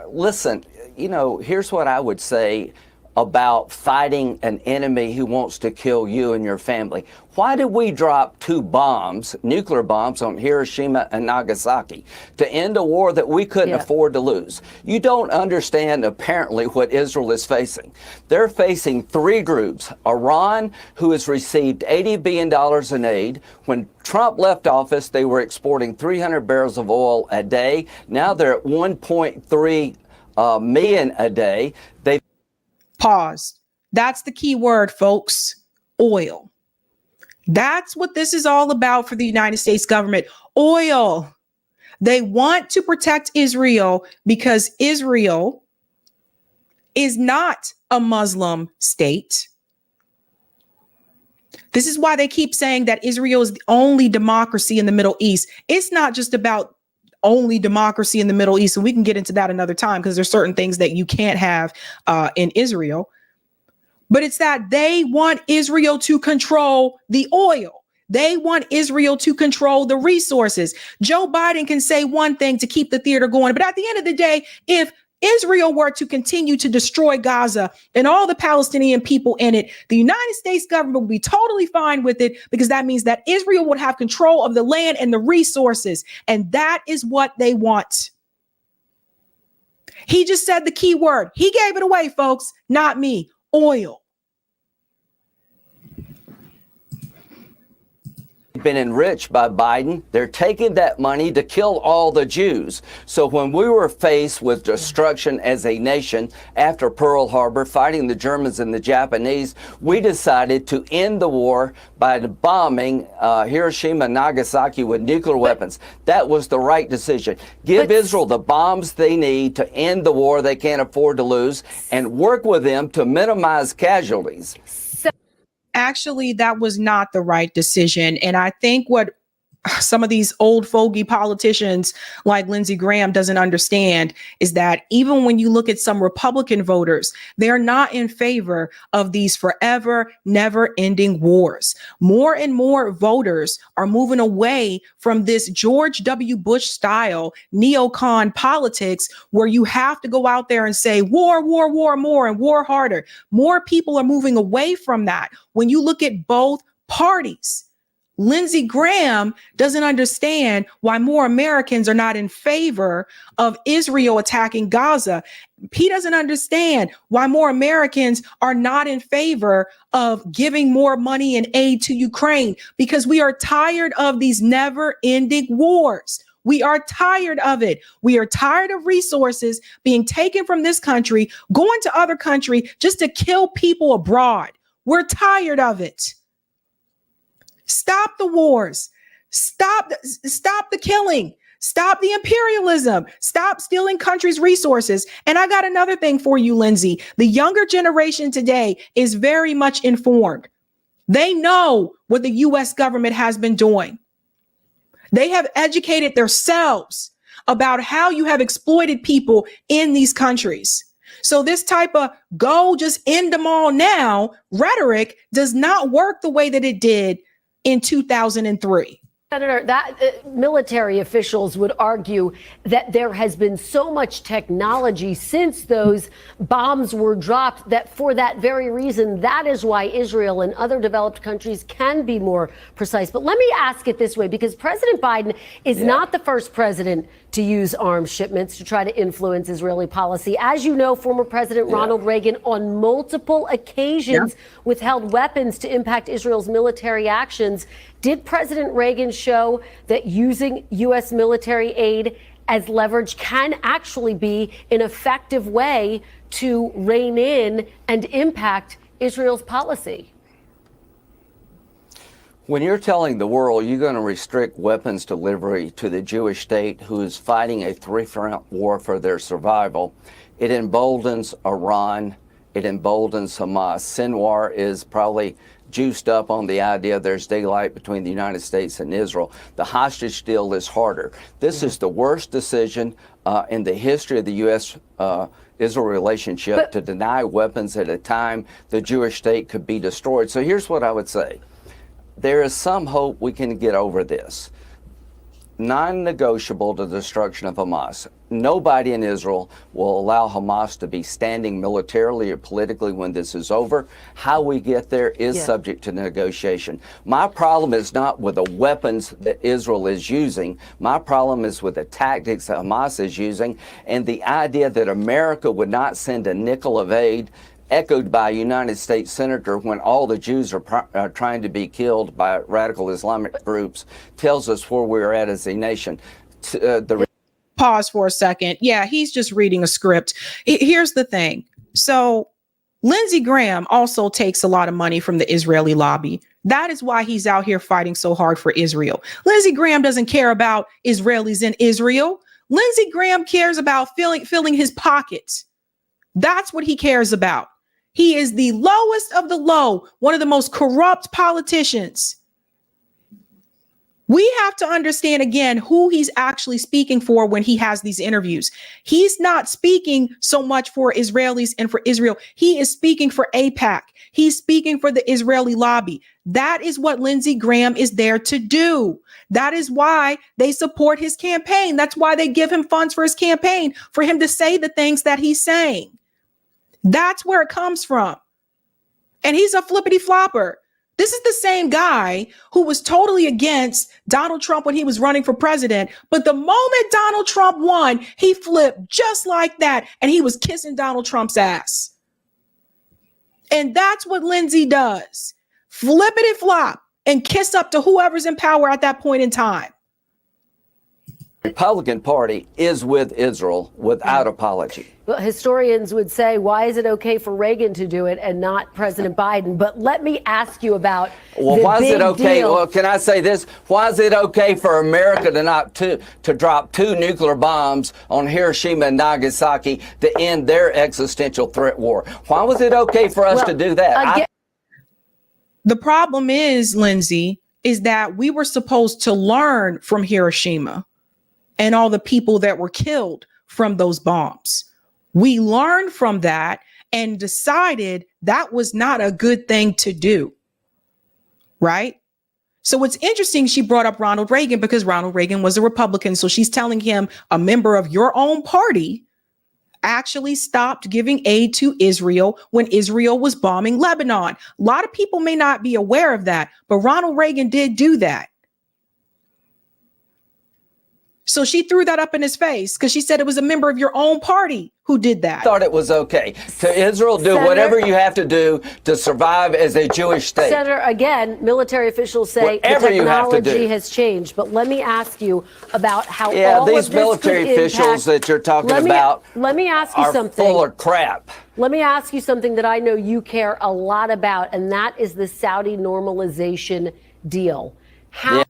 Listen, here's what I would say about fighting an enemy who wants to kill you and your family. Why did we drop 2 bombs, nuclear bombs, on Hiroshima and Nagasaki to end a war that we couldn't afford to lose? You don't understand, apparently, what Israel is facing. They're facing 3 groups. Iran, who has received $80 billion in aid. When Trump left office, they were exporting 300 barrels of oil a day. Now they're at 1.3 million a day. They've Pause. That's the key word, folks. Oil. That's what this is all about for the United States government. Oil. They want to protect Israel because Israel is not a Muslim state. This is why they keep saying that Israel is the only democracy in the Middle East. It's not just about only democracy in the Middle East. And we can get into that another time because there's certain things that you can't have in Israel. But it's that they want Israel to control the oil. They want Israel to control the resources. Joe Biden can say one thing to keep the theater going. But at the end of the day, if Israel were to continue to destroy Gaza and all the Palestinian people in it, the United States government would be totally fine with it, because that means that Israel would have control of the land and the resources. And that is what they want. He just said the key word. He gave it away, folks, not me. Oil. Been enriched by Biden. They're taking that money to kill all the Jews. So when we were faced with destruction as a nation after Pearl Harbor, fighting the Germans and the Japanese, we decided to end the war by bombing Hiroshima and Nagasaki with nuclear weapons. That was the right decision. Give Israel the bombs they need to end the war they can't afford to lose, and work with them to minimize casualties. Actually, that was not the right decision. And I think what some of these old fogey politicians like Lindsey Graham doesn't understand is that even when you look at some Republican voters, they're not in favor of these forever, never ending wars. More and more voters are moving away from this George W. Bush style neocon politics where you have to go out there and say war, war, war more and war harder. More people are moving away from that. When you look at both parties, Lindsey Graham doesn't understand why more Americans are not in favor of Israel attacking Gaza. He doesn't understand why more Americans are not in favor of giving more money and aid to Ukraine, because we are tired of these never-ending wars. We are tired of it. We are tired of resources being taken from this country, going to other country just to kill people abroad. We're tired of it. Stop the wars. Stop the killing. Stop the imperialism. Stop stealing countries' resources. And I got another thing for you, Lindsey. The younger generation today is very much informed. They know what the U.S. government has been doing. They have educated themselves about how you have exploited people in these countries. So this type of go just end them all now rhetoric does not work the way that it did in 2003. Senator, that military officials would argue that there has been so much technology since those bombs were dropped that for that very reason, that is why Israel and other developed countries can be more precise. But let me ask it this way, because President Biden is not the first president to use arms shipments to try to influence Israeli policy. As you know, former President Ronald Reagan on multiple occasions withheld weapons to impact Israel's military actions. Did President Reagan show that using U.S. military aid as leverage can actually be an effective way to rein in and impact Israel's policy? When you're telling the world you're going to restrict weapons delivery to the Jewish state who is fighting a three-front war for their survival, it emboldens Iran, it emboldens Hamas. Sinwar is probably juiced up on the idea there's daylight between the United States and Israel. The hostage deal is harder. This is the worst decision in the history of the U.S.-Israel relationship, to deny weapons at a time the Jewish state could be destroyed. So here's what I would say. There is some hope we can get over this. Non-negotiable, the destruction of Hamas. Nobody in Israel will allow Hamas to be standing militarily or politically when this is over. How we get there is subject to negotiation. My problem is not with the weapons that Israel is using. My problem is with the tactics that Hamas is using, and the idea that America would not send a nickel of aid, echoed by a United States senator, when all the Jews are trying to be killed by radical Islamic groups, tells us where we're at as a nation. Pause for a second. Yeah, he's just reading a script. Here's the thing. So Lindsey Graham also takes a lot of money from the Israeli lobby. That is why he's out here fighting so hard for Israel. Lindsey Graham doesn't care about Israelis in Israel. Lindsey Graham cares about filling his pockets. That's what he cares about. He is the lowest of the low, one of the most corrupt politicians. We have to understand again who he's actually speaking for when he has these interviews. He's not speaking so much for Israelis and for Israel. He is speaking for AIPAC. He's speaking for the Israeli lobby. That is what Lindsey Graham is there to do. That is why they support his campaign. That's why they give him funds for his campaign, for him to say the things that he's saying. That's where it comes from. And he's a flippity flopper. This is the same guy who was totally against Donald Trump when he was running for president. But the moment Donald Trump won, he flipped just like that. And he was kissing Donald Trump's ass. And that's what Lindsey does. Flippity flop and kiss up to whoever's in power at that point in time. Republican Party is with Israel without apology. Well, historians would say, why is it okay for Reagan to do it and not President Biden? But let me ask you about why is it okay? Deal. Well, can I say this? Why is it okay for America to drop 2 nuclear bombs on Hiroshima and Nagasaki to end their existential threat war? Why was it okay for us to do that? The problem is, Lindsey, is that we were supposed to learn from Hiroshima and all the people that were killed from those bombs. We learned from that and decided that was not a good thing to do. Right? So it's interesting she brought up Ronald Reagan because Ronald Reagan was a Republican. So she's telling him a member of your own party actually stopped giving aid to Israel when Israel was bombing Lebanon. A lot of people may not be aware of that, but Ronald Reagan did do that. So she threw that up in his face because she said it was a member of your own party who did that. I thought it was okay. To Israel, do Senator, whatever you have to do to survive as a Jewish state. Senator, again, military officials say Whatever the you have to technology do. has changed. But let me ask you about how all these of this military could officials impact- that you're talking about Let me ask you are something. full of crap. Let me ask you something that I know you care a lot about, and that is the Saudi normalization deal. How? Yeah.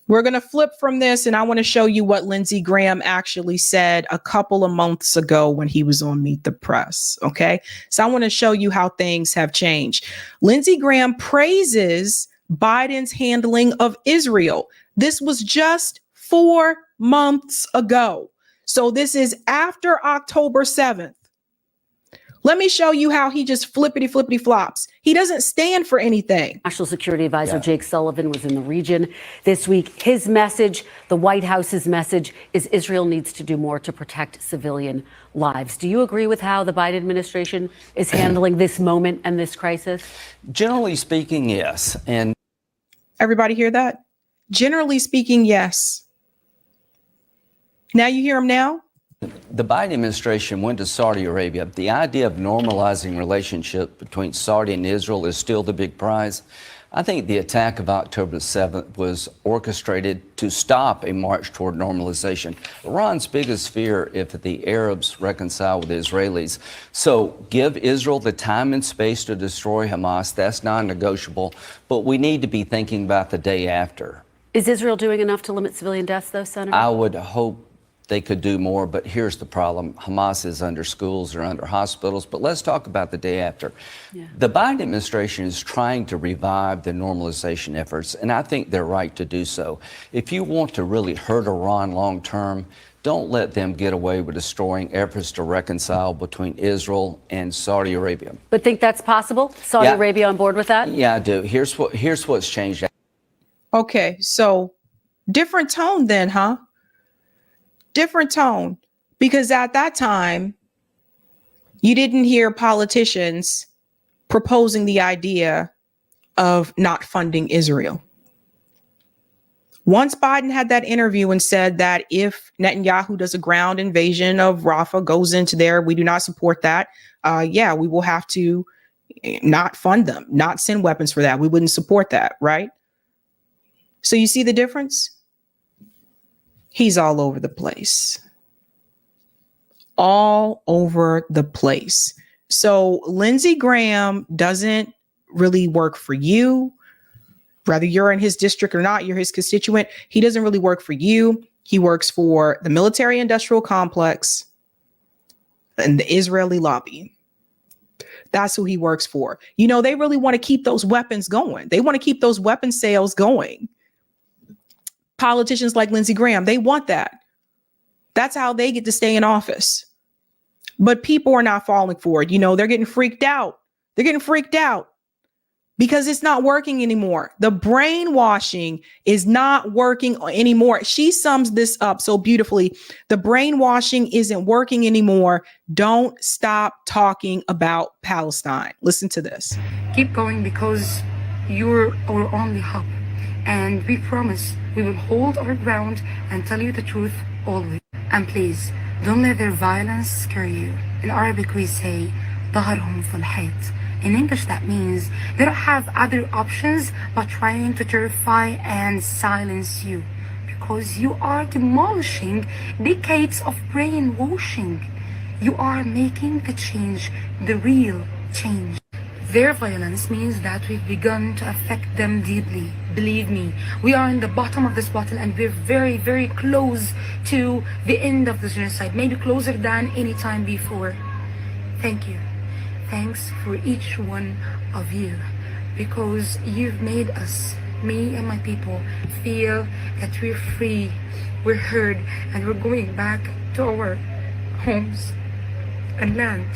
We're going to flip from this, and I want to show you what Lindsey Graham actually said a couple of months ago when he was on Meet the Press. Okay, so I want to show you how things have changed. Lindsey Graham praises Biden's handling of Israel. This was just 4 months ago. So this is after October 7th. Let me show you how he just flippity flops. He doesn't stand for anything. National Security Advisor Jake Sullivan was in the region this week. His message, the White House's message, is Israel needs to do more to protect civilian lives. Do you agree with how the Biden administration is handling this moment and this crisis? Generally speaking, yes. And Everybody hear that? Generally speaking, yes. Now you hear him now? the Biden administration went to Saudi Arabia. The idea of normalizing relationship between Saudi and Israel is still the big prize. I think the attack of October 7th was orchestrated to stop a march toward normalization. Iran's biggest fear if the Arabs reconcile with the Israelis. So give Israel the time and space to destroy Hamas. That's non-negotiable. But we need to be thinking about the day after. Is Israel doing enough to limit civilian deaths, though, Senator? I would hope they could do more, but here's the problem. Hamas is under schools or under hospitals, but let's talk about the day after. Yeah. The Biden administration is trying to revive the normalization efforts, and I think they're right to do so. If you want to really hurt Iran long term, don't let them get away with destroying efforts to reconcile between Israel and Saudi Arabia. But think that's possible? Saudi Arabia on board with that? Yeah, I do. Here's what's changed. Okay, so different tone then, huh? Different tone, because at that time, you didn't hear politicians proposing the idea of not funding Israel. Once Biden had that interview and said that if Netanyahu does a ground invasion of Rafah, goes into there, we do not support that. We will have to not fund them, not send weapons for that. We wouldn't support that, right? So you see the difference? He's all over the place. All over the place. So Lindsey Graham doesn't really work for you. Whether you're in his district or not, you're his constituent. He doesn't really work for you. He works for the military industrial complex and the Israeli lobby. That's who he works for. You know, they really want to keep those weapons going. They want to keep those weapon sales going. Politicians like Lindsey Graham, they want that. That's how they get to stay in office. But people are not falling for it. You know, they're getting freaked out. They're getting freaked out because it's not working anymore. The brainwashing is not working anymore. She sums this up so beautifully. The brainwashing isn't working anymore. Don't stop talking about Palestine. Listen to this. Keep going because you're our only hope. And we promise we will hold our ground and tell you the truth always. And please, don't let their violence scare you. In Arabic we say, ظهرهم في الحيط. In English that means they don't have other options but trying to terrify and silence you. Because you are demolishing decades of brainwashing. You are making the change, the real change. Their violence means that we've begun to affect them deeply. Believe me, we are in the bottom of this bottle and we're very, very close to the end of the genocide, maybe closer than any time before. Thank you. Thanks for each one of you, because you've made us, me and my people, feel that we're free, we're heard, and we're going back to our homes and land.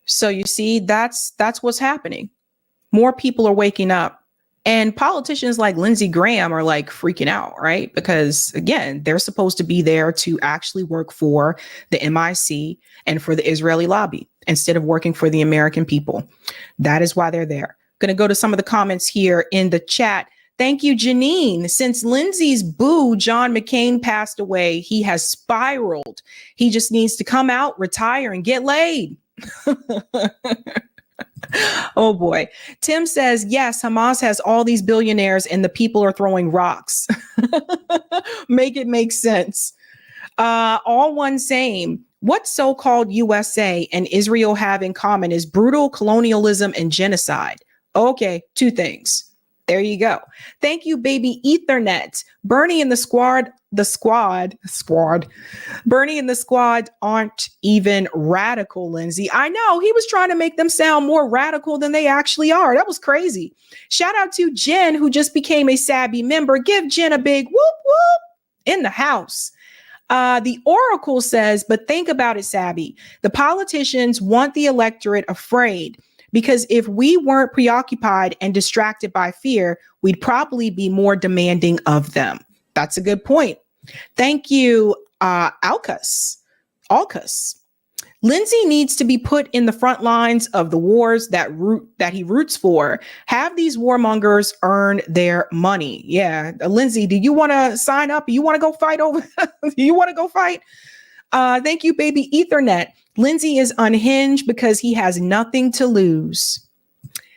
So you see, that's what's happening. More people are waking up, and politicians like Lindsey Graham are like freaking out, right? Because again, they're supposed to be there to actually work for the MIC and for the Israeli lobby instead of working for the American people. That is why they're there. Going to go to some of the comments here in the chat. Thank you, Janine. Since Lindsey's boo, John McCain, passed away, he has spiraled. He just needs to come out, retire, and get laid. Oh boy. Tim says, yes, Hamas has all these billionaires and the people are throwing rocks. Make it make sense. All one same. What so-called USA and Israel have in common is brutal colonialism and genocide. Okay, two things. There you go. Thank you, baby Ethernet. Bernie and the squad. Bernie and the squad aren't even radical, Lindsey. I know, he was trying to make them sound more radical than they actually are. That was crazy. Shout out to Jen, who just became a Sabby member. Give Jen a big whoop whoop in the house. The Oracle says, but think about it, Sabby. The politicians want the electorate afraid. Because if we weren't preoccupied and distracted by fear, we'd probably be more demanding of them. That's a good point. Thank you, Alcus. Lindsey needs to be put in the front lines of the wars that he roots for. Have these warmongers earn their money. Yeah, Lindsey, do you want to sign up? You want to go fight over? You want to go fight? Thank you, baby Ethernet. Lindsey is unhinged because he has nothing to lose.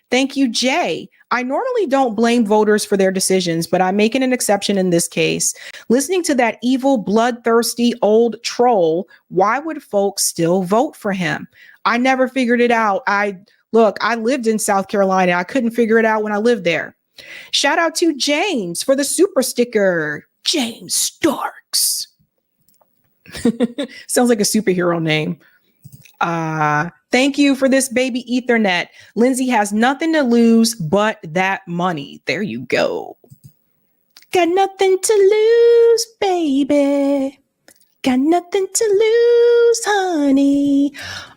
Thank you, Jay. I normally don't blame voters for their decisions, but I'm making an exception in this case. Listening to that evil, bloodthirsty old troll, why would folks still vote for him? I never figured it out. I lived in South Carolina. I couldn't figure it out when I lived there. Shout out to James for the super sticker. James Starks. Sounds like a superhero name. Thank you for this, baby Ethernet. Lindsey has nothing to lose but that money. There you go. Got nothing to lose, baby. Got nothing to lose, honey.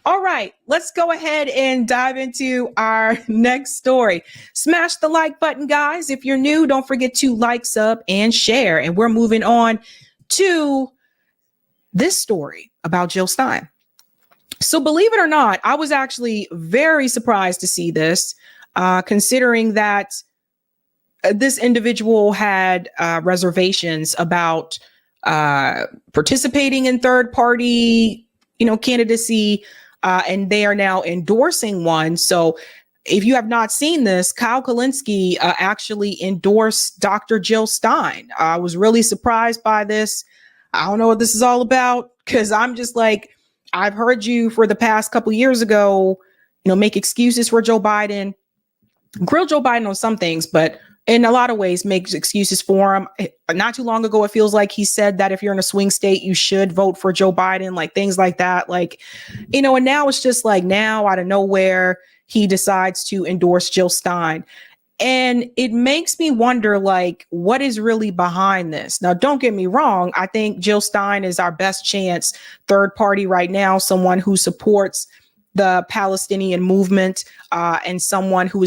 All right, let's go ahead and dive into our next story. Smash the like button, guys. If you're new, don't forget to like, sub, and share. And we're moving on to this story about Jill Stein. So believe it or not, I was actually very surprised to see this, considering that this individual had reservations about participating in third party, candidacy, and they are now endorsing one. So if you have not seen this, Kyle Kulinski actually endorsed Dr. Jill Stein. I was really surprised by this. I don't know what this is all about. Because I'm just like, I've heard you for the past couple years ago, make excuses for Joe Biden, grill Joe Biden on some things, but in a lot of ways make excuses for him. Not too long ago, it feels like he said that if you're in a swing state, you should vote for Joe Biden, like things like that. Like, and now it's just like now out of nowhere, he decides to endorse Jill Stein. And it makes me wonder, like, what is really behind this? Now, don't get me wrong. I think Jill Stein is our best chance third party right now, someone who supports the Palestinian movement and someone who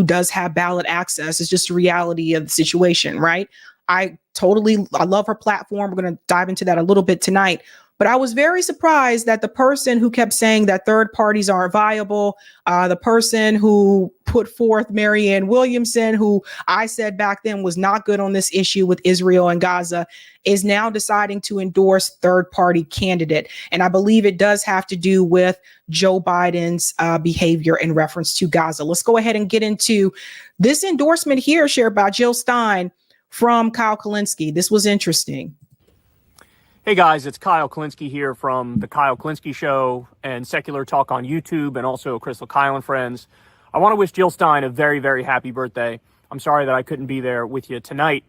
does have ballot access. Is just a reality of the situation, right? I love her platform. We're going to dive into that a little bit tonight. But I was very surprised that the person who kept saying that third parties aren't viable, the person who put forth Marianne Williamson, who I said back then was not good on this issue with Israel and Gaza, is now deciding to endorse third party candidate. And I believe it does have to do with Joe Biden's behavior in reference to Gaza. Let's go ahead and get into this endorsement here shared by Jill Stein from Kyle Kulinski. This was interesting. Hey guys, it's Kyle Kulinski here from the Kyle Kulinski Show and Secular Talk on YouTube and also Crystal Kyle and Friends. I want to wish Jill Stein a very, very happy birthday. I'm sorry that I couldn't be there with you tonight,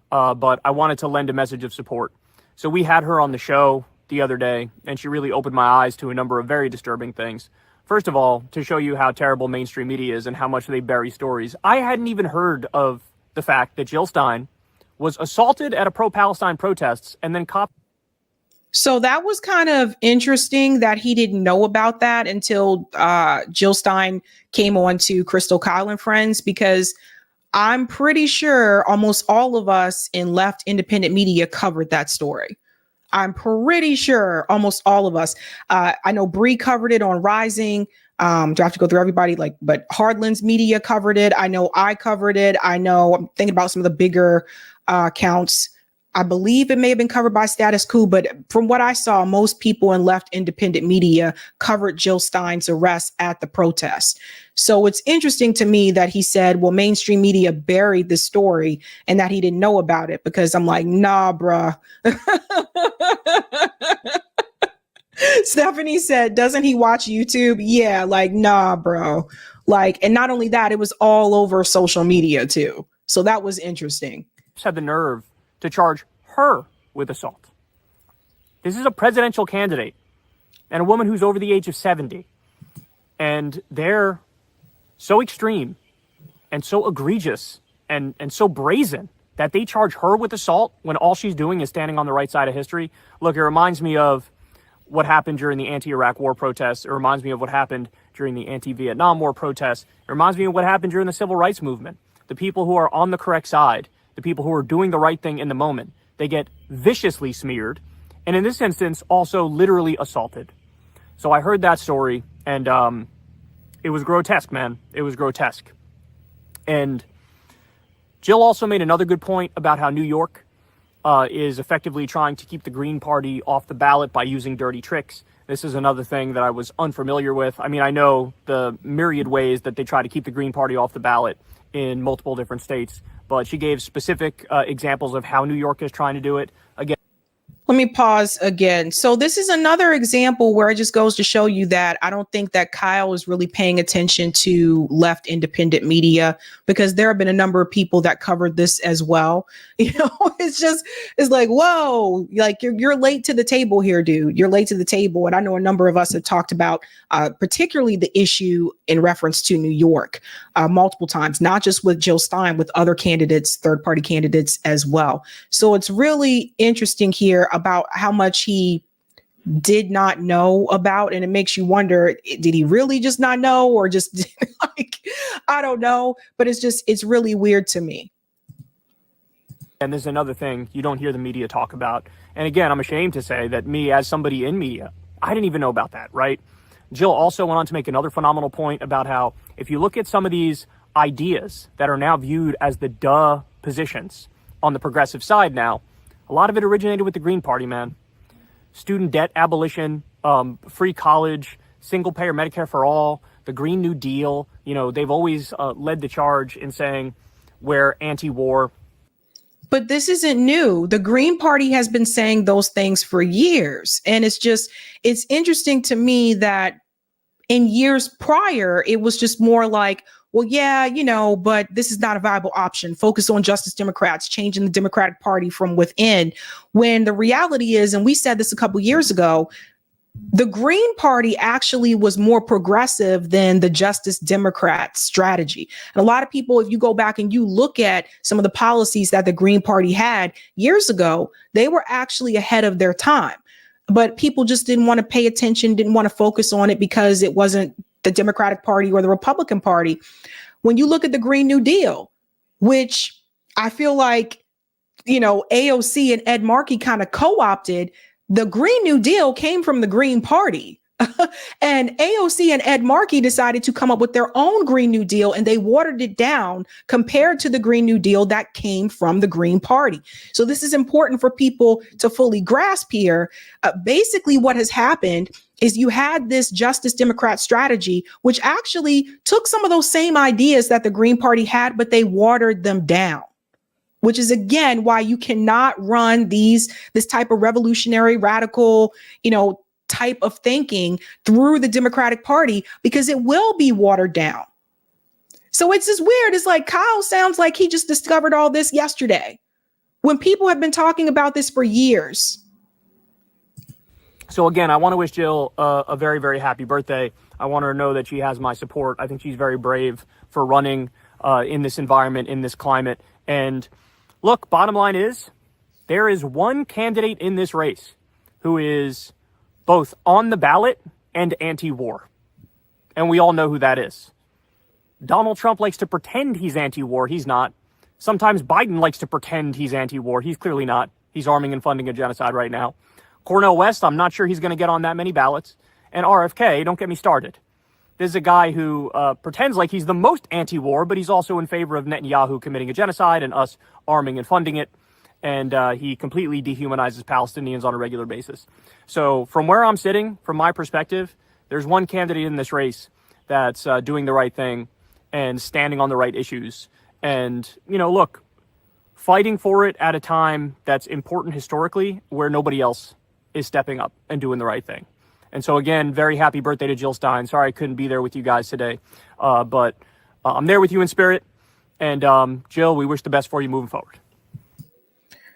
but I wanted to lend a message of support. So we had her on the show the other day, and she really opened my eyes to a number of very disturbing things. First of all, to show you how terrible mainstream media is and how much they bury stories. I hadn't even heard of the fact that Jill Stein was assaulted at a pro-Palestine protests and then So that was kind of interesting that he didn't know about that until Jill Stein came on to Crystal Kyle and Friends, because I'm pretty sure almost all of us in left independent media covered that story. I'm pretty sure almost all of us. I know Bree covered it on Rising. Do I have to go through everybody? But Hardlands Media covered it. I know I covered it. I know I'm thinking about some of the bigger accounts. I believe it may have been covered by Status Quo, but from what I saw, most people in left independent media covered Jill Stein's arrest at the protest. So it's interesting to me that he said, well, mainstream media buried the story and that he didn't know about it, because I'm like, nah, bruh. Stephanie said, doesn't he watch YouTube? Yeah, nah, bro. And not only that, it was all over social media too. So that was interesting. had the nerve to charge her with assault. This is a presidential candidate and a woman who's over the age of 70. And they're so extreme and so egregious and so brazen that they charge her with assault when all she's doing is standing on the right side of history. Look, it reminds me of what happened during the anti-Iraq war protests. It reminds me of what happened during the anti-Vietnam war protests. It reminds me of what happened during the civil rights movement. The people who are on the correct side, the people who are doing the right thing in the moment, they get viciously smeared, and in this instance, also literally assaulted. So I heard that story, and it was grotesque, man. It was grotesque. And Jill also made another good point about how New York is effectively trying to keep the Green Party off the ballot by using dirty tricks. This is another thing that I was unfamiliar with. I mean, I know the myriad ways that they try to keep the Green Party off the ballot in multiple different states, but she gave specific examples of how New York is trying to do it. Again, let me pause again. So this is another example where it just goes to show you that I don't think that Kyle is really paying attention to left independent media, because there have been a number of people that covered this as well. You know, it's like, whoa, like you're late to the table here, dude. You're late to the table. And I know a number of us have talked about particularly the issue in reference to New York multiple times, not just with Jill Stein, with other candidates, third party candidates as well. So it's really interesting here about how much he did not know about. And it makes you wonder, did he really just not know, or just I don't know, but it's really weird to me. And there's another thing you don't hear the media talk about. And again, I'm ashamed to say that me, as somebody in media, I didn't even know about that, right? Jill also went on to make another phenomenal point about how if you look at some of these ideas that are now viewed as the duh positions on the progressive side now, a lot of it originated with the Green Party, man. Student debt abolition, free college, single-payer Medicare for all, the Green New Deal. You know, they've always led the charge in saying we're anti-war. But this isn't new. The Green Party has been saying those things for years. And it's interesting to me that in years prior, it was just more like, well, yeah, but this is not a viable option. Focus on Justice Democrats, changing the Democratic Party from within. When the reality is, and we said this a couple years ago, the Green Party actually was more progressive than the Justice Democrat strategy. And a lot of people, if you go back and you look at some of the policies that the Green Party had years ago, they were actually ahead of their time. But people just didn't want to pay attention, didn't want to focus on it because it wasn't the Democratic Party or the Republican Party. When you look at the Green New Deal, which I feel like, AOC and Ed Markey kind of co-opted, the Green New Deal came from the Green Party. And AOC and Ed Markey decided to come up with their own Green New Deal, and they watered it down compared to the Green New Deal that came from the Green Party. So this is important for people to fully grasp here. Basically, what has happened is you had this Justice Democrat strategy, which actually took some of those same ideas that the Green Party had, but they watered them down. Which is, again, why you cannot run this type of revolutionary, radical, type of thinking through the Democratic Party, because it will be watered down. So it's just weird. It's like Kyle sounds like he just discovered all this yesterday when people have been talking about this for years. So again, I want to wish Jill a very, very happy birthday. I want her to know that she has my support. I think she's very brave for running in this environment, in this climate. And look, bottom line is, there is one candidate in this race who is both on the ballot and anti-war. And we all know who that is. Donald Trump likes to pretend he's anti-war. He's not. Sometimes Biden likes to pretend he's anti-war. He's clearly not. He's arming and funding a genocide right now. Cornel West, I'm not sure he's going to get on that many ballots. And RFK, don't get me started. This is a guy who pretends like he's the most anti-war, but he's also in favor of Netanyahu committing a genocide and us arming and funding it. And he completely dehumanizes Palestinians on a regular basis. So from where I'm sitting, from my perspective, there's one candidate in this race that's doing the right thing and standing on the right issues. And, look, fighting for it at a time that's important historically, where nobody else is stepping up and doing the right thing. And so, again, very happy birthday to Jill Stein. Sorry I couldn't be there with you guys today, but I'm there with you in spirit. And Jill, we wish the best for you moving forward.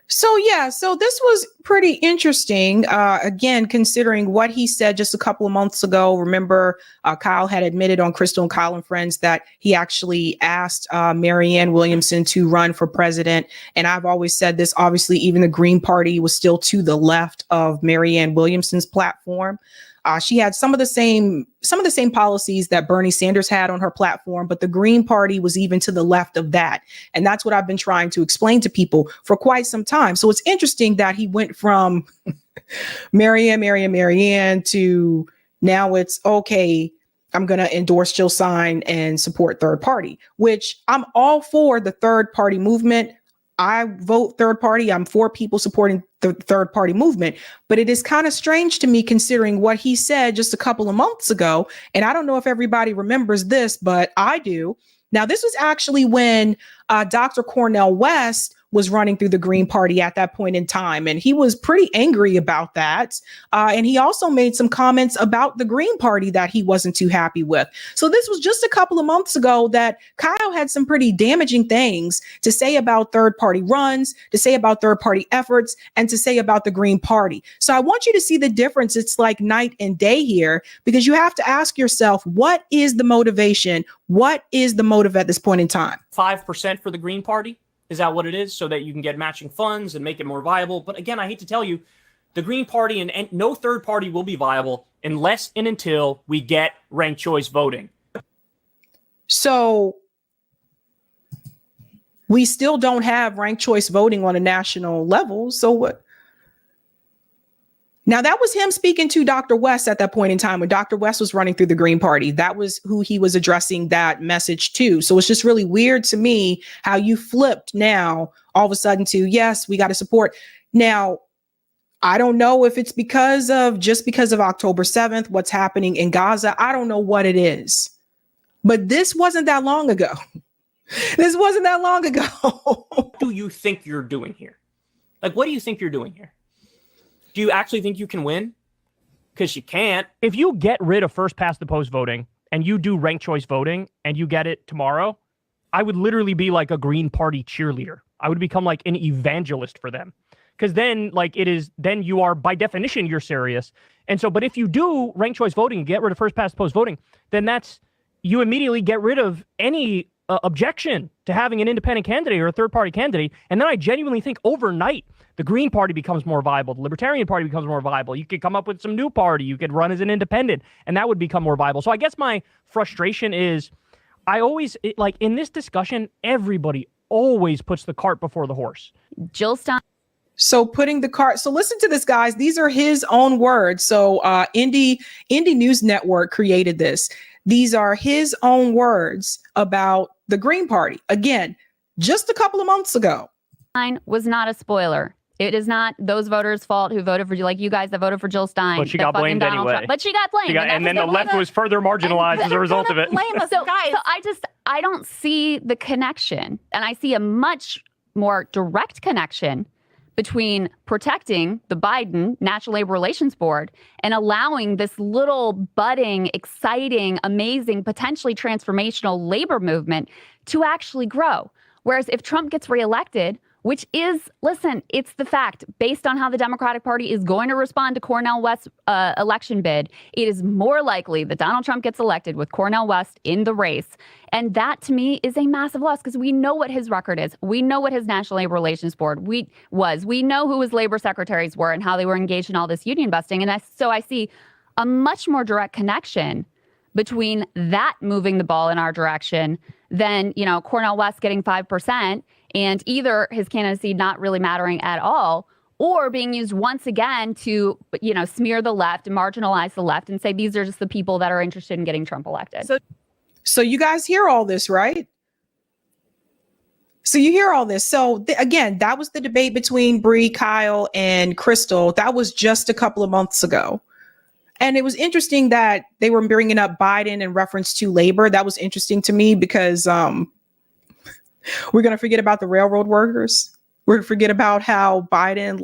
So this was pretty interesting. Again, considering what he said just a couple of months ago. Remember, Kyle had admitted on Crystal and Kyle and Friends that he actually asked Marianne Williamson to run for president. And I've always said this, obviously, even the Green Party was still to the left of Marianne Williamson's platform. She had some of the same policies that Bernie Sanders had on her platform, but the Green Party was even to the left of that. And that's what I've been trying to explain to people for quite some time. So it's interesting that he went from Marianne to now it's okay, I'm going to endorse Jill Stein and support third party, which I'm all for the third party movement. I vote third party. I'm for people supporting the third party movement. But it is kind of strange to me considering what he said just a couple of months ago. And I don't know if everybody remembers this, but I do. Now, this was actually when Dr. Cornel West was running through the Green Party at that point in time. And he was pretty angry about that. And he also made some comments about the Green Party that he wasn't too happy with. So this was just a couple of months ago that Kyle had some pretty damaging things to say about third party runs, to say about third party efforts, and to say about the Green Party. So I want you to see the difference. It's like night and day here, because you have to ask yourself, what is the motivation? What is the motive at this point in time? 5% for the Green Party? Is that what it is? So that you can get matching funds and make it more viable. But again, I hate to tell you, the Green Party and no third party will be viable unless and until we get ranked choice voting. So we still don't have ranked choice voting on a national level. So what? Now, that was him speaking to Dr. West at that point in time when Dr. West was running through the Green Party. That was who he was addressing that message to. So it's just really weird to me how you flipped now all of a sudden to, yes, we got to support. Now, I don't know if it's because of October 7th, what's happening in Gaza. I don't know what it is. But this wasn't that long ago. This wasn't that long ago. What do you think you're doing here? Like, what do you think you're doing here? Do you actually think you can win? Because you can't. If you get rid of first past the post voting and you do ranked choice voting and you get it tomorrow, I would literally be like a Green Party cheerleader. I would become like an evangelist for them. Because then, like, then you are, by definition, you're serious. And so, but if you do ranked choice voting and get rid of first past the post voting, then you immediately get rid of any objection to having an independent candidate or a third party candidate. And then I genuinely think overnight, the Green Party becomes more viable. The Libertarian Party becomes more viable. You could come up with some new party. You could run as an independent, and that would become more viable. So I guess my frustration is like in this discussion, everybody always puts the cart before the horse. Jill Stein. So putting the cart. So listen to this, guys. These are his own words. So Indie News Network created this. These are his own words about the Green Party. Again, just a couple of months ago. Stein was not a spoiler. It is not those voters' fault who voted for you, like you guys that voted for Jill Stein. But she got blamed anyway. But she got blamed. And then the left was further marginalized as a result of it. So I don't see the connection. And I see a much more direct connection between protecting the Biden National Labor Relations Board and allowing this little budding, exciting, amazing, potentially transformational labor movement to actually grow. Whereas if Trump gets reelected, which is, listen, it's the fact, based on how the Democratic Party is going to respond to Cornel West's election bid, it is more likely that Donald Trump gets elected with Cornel West in the race. And that, to me, is a massive loss because we know what his record is. We know what his National Labor Relations Board was. We know who his labor secretaries were and how they were engaged in all this union busting. And so I see a much more direct connection between that moving the ball in our direction than, Cornel West getting 5%. And either his candidacy not really mattering at all, or being used once again to, smear the left and marginalize the left and say these are just the people that are interested in getting Trump elected. So you guys hear all this, right? So you hear all this. So again, that was the debate between Bree, Kyle, and Crystal. That was just a couple of months ago. And it was interesting that they were bringing up Biden in reference to labor. That was interesting to me because we're going to forget about the railroad workers. We're going to forget about how Biden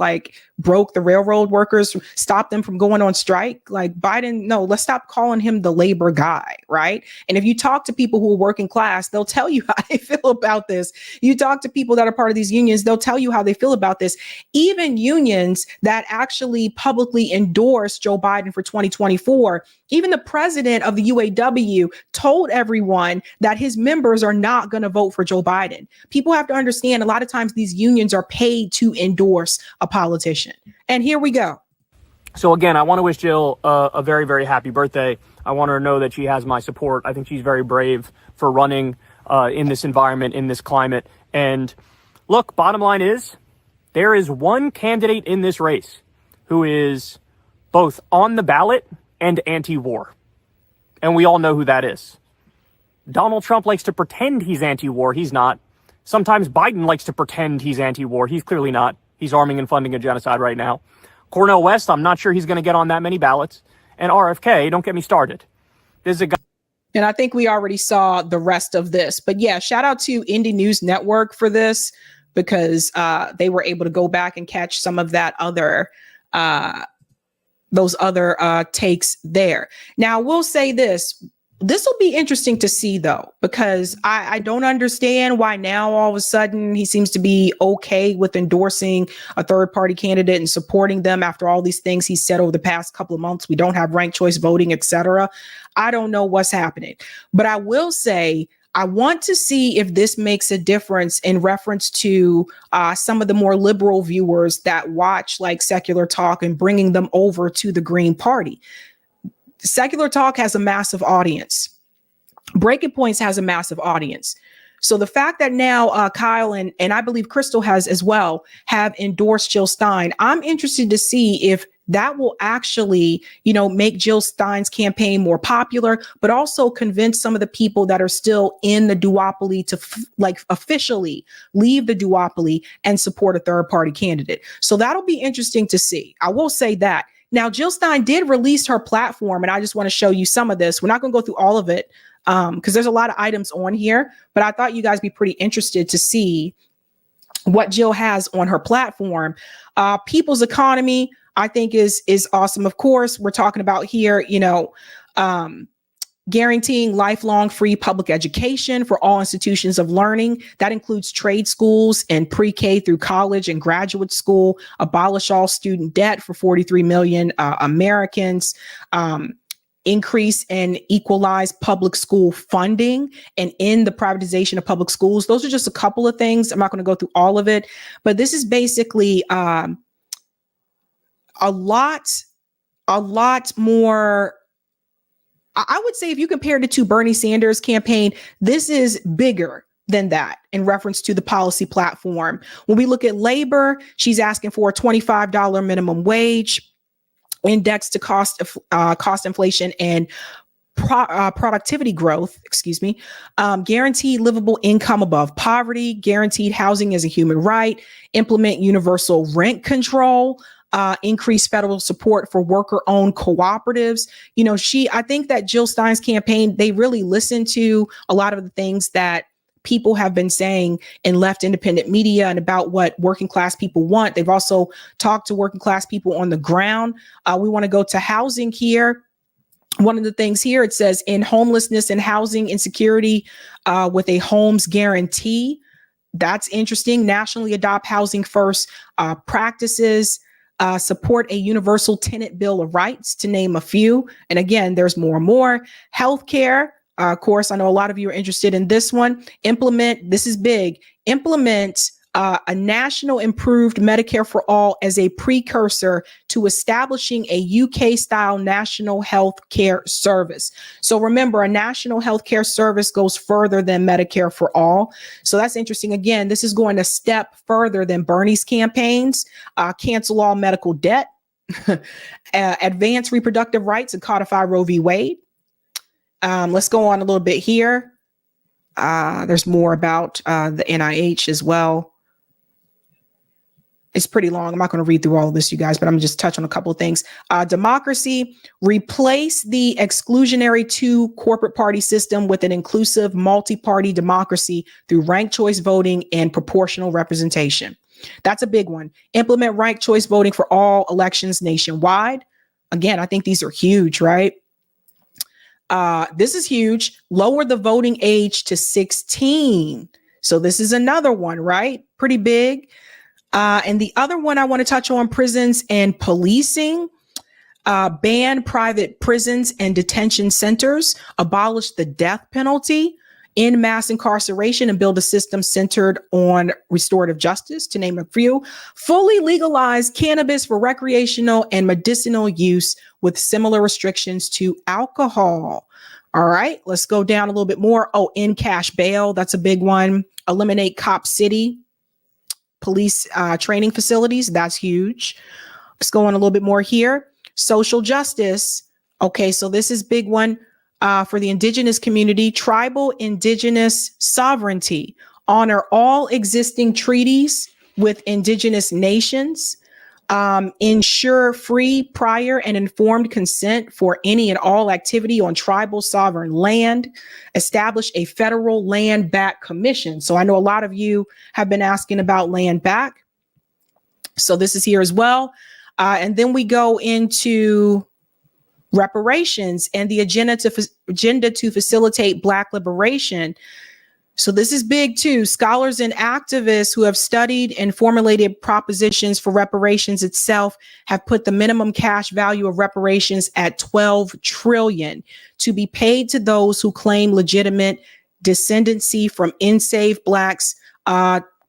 broke the railroad workers, stopped them from going on strike. Biden, no, let's stop calling him the labor guy, right? And if you talk to people who are working class, they'll tell you how they feel about this. You talk to people that are part of these unions, they'll tell you how they feel about this. Even unions that actually publicly endorsed Joe Biden for 2024, even the president of the UAW told everyone that his members are not going to vote for Joe Biden. People have to understand a lot of times these unions are paid to endorse a politician. And here we go. So again, I want to wish Jill a very, very happy birthday. I want her to know that she has my support. I think she's very brave for running in this environment, in this climate. And look, bottom line is there is one candidate in this race who is both on the ballot and anti-war. And we all know who that is. Donald Trump likes to pretend he's anti-war. He's not. Sometimes Biden likes to pretend he's anti-war. He's clearly not. He's arming and funding a genocide right now. Cornel West, I'm not sure he's going to get on that many ballots. And RFK, don't get me started. This is a guy. And I think we already saw the rest of this. But yeah, shout out to Indie News Network for this because they were able to go back and catch some of that other those other takes there. Now, we'll say this. This will be interesting to see, though, because I don't understand why now all of a sudden he seems to be okay with endorsing a third party candidate and supporting them after all these things he said over the past couple of months. We don't have ranked choice voting, etc. I don't know what's happening, but I will say I want to see if this makes a difference in reference to some of the more liberal viewers that watch Secular Talk and bringing them over to the Green Party. Secular Talk has a massive audience. Breaking Points has a massive audience. So the fact that now Kyle and I believe Crystal has as well have endorsed Jill Stein, I'm interested to see if that will actually, make Jill Stein's campaign more popular, but also convince some of the people that are still in the duopoly to officially leave the duopoly and support a third party candidate. So that'll be interesting to see. I will say that. Now, Jill Stein did release her platform, and I just want to show you some of this. We're not going to go through all of it because there's a lot of items on here, but I thought you guys be pretty interested to see what Jill has on her platform. People's economy, I think is awesome. Of course, we're talking about here, guaranteeing lifelong free public education for all institutions of learning. That includes trade schools and pre-K through college and graduate school, abolish all student debt for 43 million Americans, increase and equalize public school funding, and end the privatization of public schools. Those are just a couple of things. I'm not going to go through all of it, but this is basically a lot more. I would say if you compare it to Bernie Sanders' campaign, this is bigger than that in reference to the policy platform. When we look at labor, she's asking for a $25 minimum wage, index to cost inflation and productivity growth, guaranteed livable income above poverty, guaranteed housing as a human right, implement universal rent control, increase federal support for worker-owned cooperatives. I think that Jill Stein's campaign, they really listened to a lot of the things that people have been saying in left independent media and about what working class people want. They've also talked to working class people on the ground. We want to go to housing here. One of the things here, it says in homelessness and housing insecurity with a homes guarantee. That's interesting. Nationally adopt housing first practices. Support a universal tenant bill of rights, to name a few. And again, there's more and more. Healthcare, of course, I know a lot of you are interested in this one. This is big, implement a national improved Medicare for all as a precursor to establishing a UK-style national health care service. So remember, a national health care service goes further than Medicare for all. So that's interesting. Again, this is going a step further than Bernie's campaigns. Cancel all medical debt, advance reproductive rights and codify Roe v. Wade. Let's go on a little bit here. There's more about the NIH as well. It's pretty long. I'm not going to read through all of this, you guys, but I'm going to just touch on a couple of things. Democracy, replace the exclusionary two corporate party system with an inclusive multi-party democracy through ranked choice voting and proportional representation. That's a big one. Implement ranked choice voting for all elections nationwide. Again, I think these are huge, right? This is huge. Lower the voting age to 16. So this is another one, right? Pretty big. And the other one I want to touch on, prisons and policing. Ban private prisons and detention centers. Abolish the death penalty. End mass incarceration and build a system centered on restorative justice, to name a few. Fully legalize cannabis for recreational and medicinal use with similar restrictions to alcohol. All right, let's go down a little bit more. End cash bail. That's a big one. Eliminate Cop City police training facilities. That's huge. Let's go on a little bit more here. Social justice. Okay, so this is big one for the indigenous community. Tribal indigenous sovereignty. Honor all existing treaties with indigenous nations. Ensure free, prior, and informed consent for any and all activity on tribal sovereign land. Establish a federal land back commission. So I know a lot of you have been asking about land back. So this is here as well. And then we go into reparations and the agenda to facilitate Black liberation. So this is big too. Scholars and activists who have studied and formulated propositions for reparations itself have put the minimum cash value of reparations at 12 trillion to be paid to those who claim legitimate descendancy from enslaved Blacks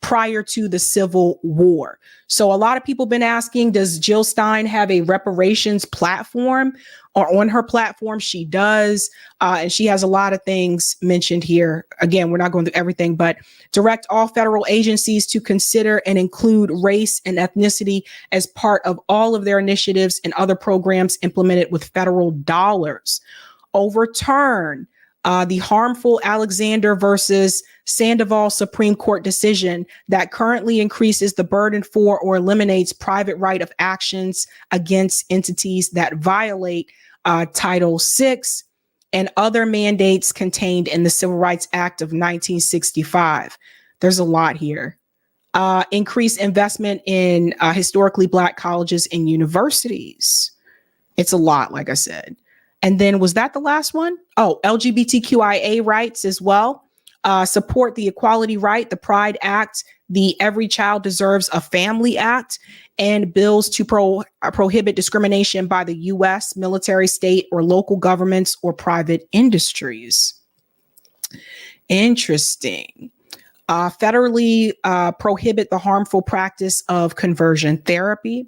prior to the Civil War. So a lot of people have been asking, does Jill Stein have a reparations platform? Or on her platform, she does. And she has a lot of things mentioned here. Again, we're not going through everything, but direct all federal agencies to consider and include race and ethnicity as part of all of their initiatives and other programs implemented with federal dollars. Overturn the harmful Alexander versus Sandoval Supreme Court decision that currently increases the burden for or eliminates private right of actions against entities that violate Title VI and other mandates contained in the Civil Rights Act of 1965. There's a lot here. Increase investment in historically Black colleges and universities. It's a lot, like I said. And then was that the last one? Oh, LGBTQIA rights as well. Support the Equality Right, the Pride Act, the Every Child Deserves a Family Act, and bills to prohibit discrimination by the U.S., military, state, or local governments or private industries. Interesting. Federally prohibit the harmful practice of conversion therapy.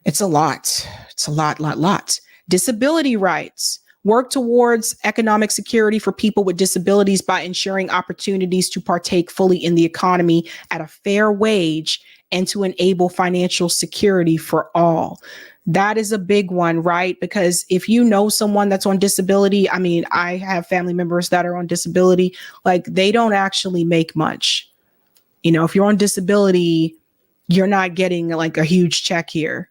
It's a lot. It's a lot. Disability rights. Work towards economic security for people with disabilities by ensuring opportunities to partake fully in the economy at a fair wage and to enable financial security for all. That is a big one, right? Because if you know someone that's on disability, I mean, I have family members that are on disability, like they don't actually make much. You know, if you're on disability, you're not getting like a huge check here.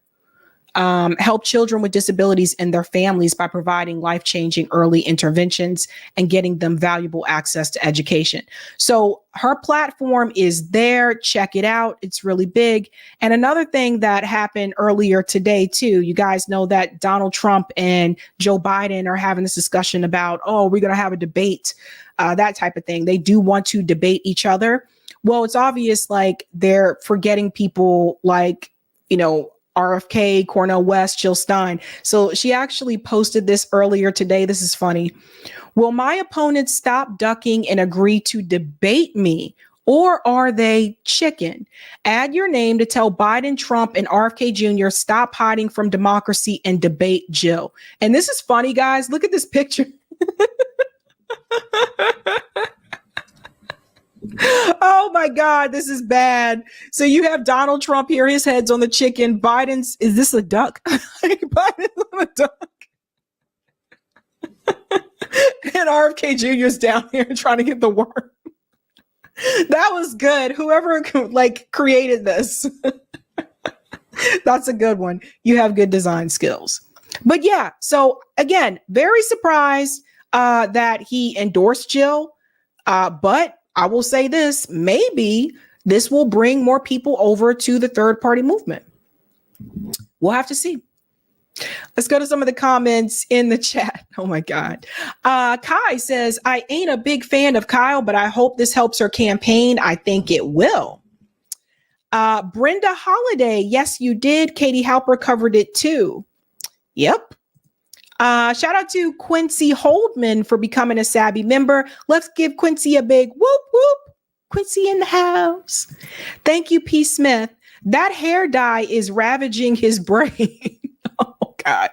Help children with disabilities and their families by providing life-changing early interventions and getting them valuable access to education. So her platform is there. Check it out. It's really big. And another thing that happened earlier today, too, you guys know that Donald Trump and Joe Biden are having this discussion about, oh, we're going to have a debate, that type of thing. They do want to debate each other. Well, it's obvious like they're forgetting people like, you know, RFK, Cornel West, Jill Stein. So she actually posted this earlier today. This is funny. Will my opponents stop ducking and agree to debate me? Or are they chicken? Add your name to tell Biden, Trump, and RFK Jr. stop hiding from democracy and debate Jill. And this is funny, guys. Look at this picture. Oh my God, this is bad. So you have Donald Trump here, his head's on the chicken. Biden's, is this a duck? Biden's on a duck. And RFK Jr.'s down here trying to get the worm. That was good. Whoever like created this. That's a good one. You have good design skills. But yeah, so again, very surprised that he endorsed Jill. But I will say this, maybe this will bring more people over to the third party movement. We'll have to see. Let's go to some of the comments in the chat. Oh my God. Kai says, I ain't a big fan of Kyle, but I hope this helps her campaign. I think it will. Brenda Holiday. Yes, you did. Katie Halper covered it too. Yep. Shout out to Quincy Holdman for becoming a Sabby member. Let's give Quincy a big whoop whoop. Quincy in the house. Thank you, P. Smith. That hair dye is ravaging his brain. Oh God.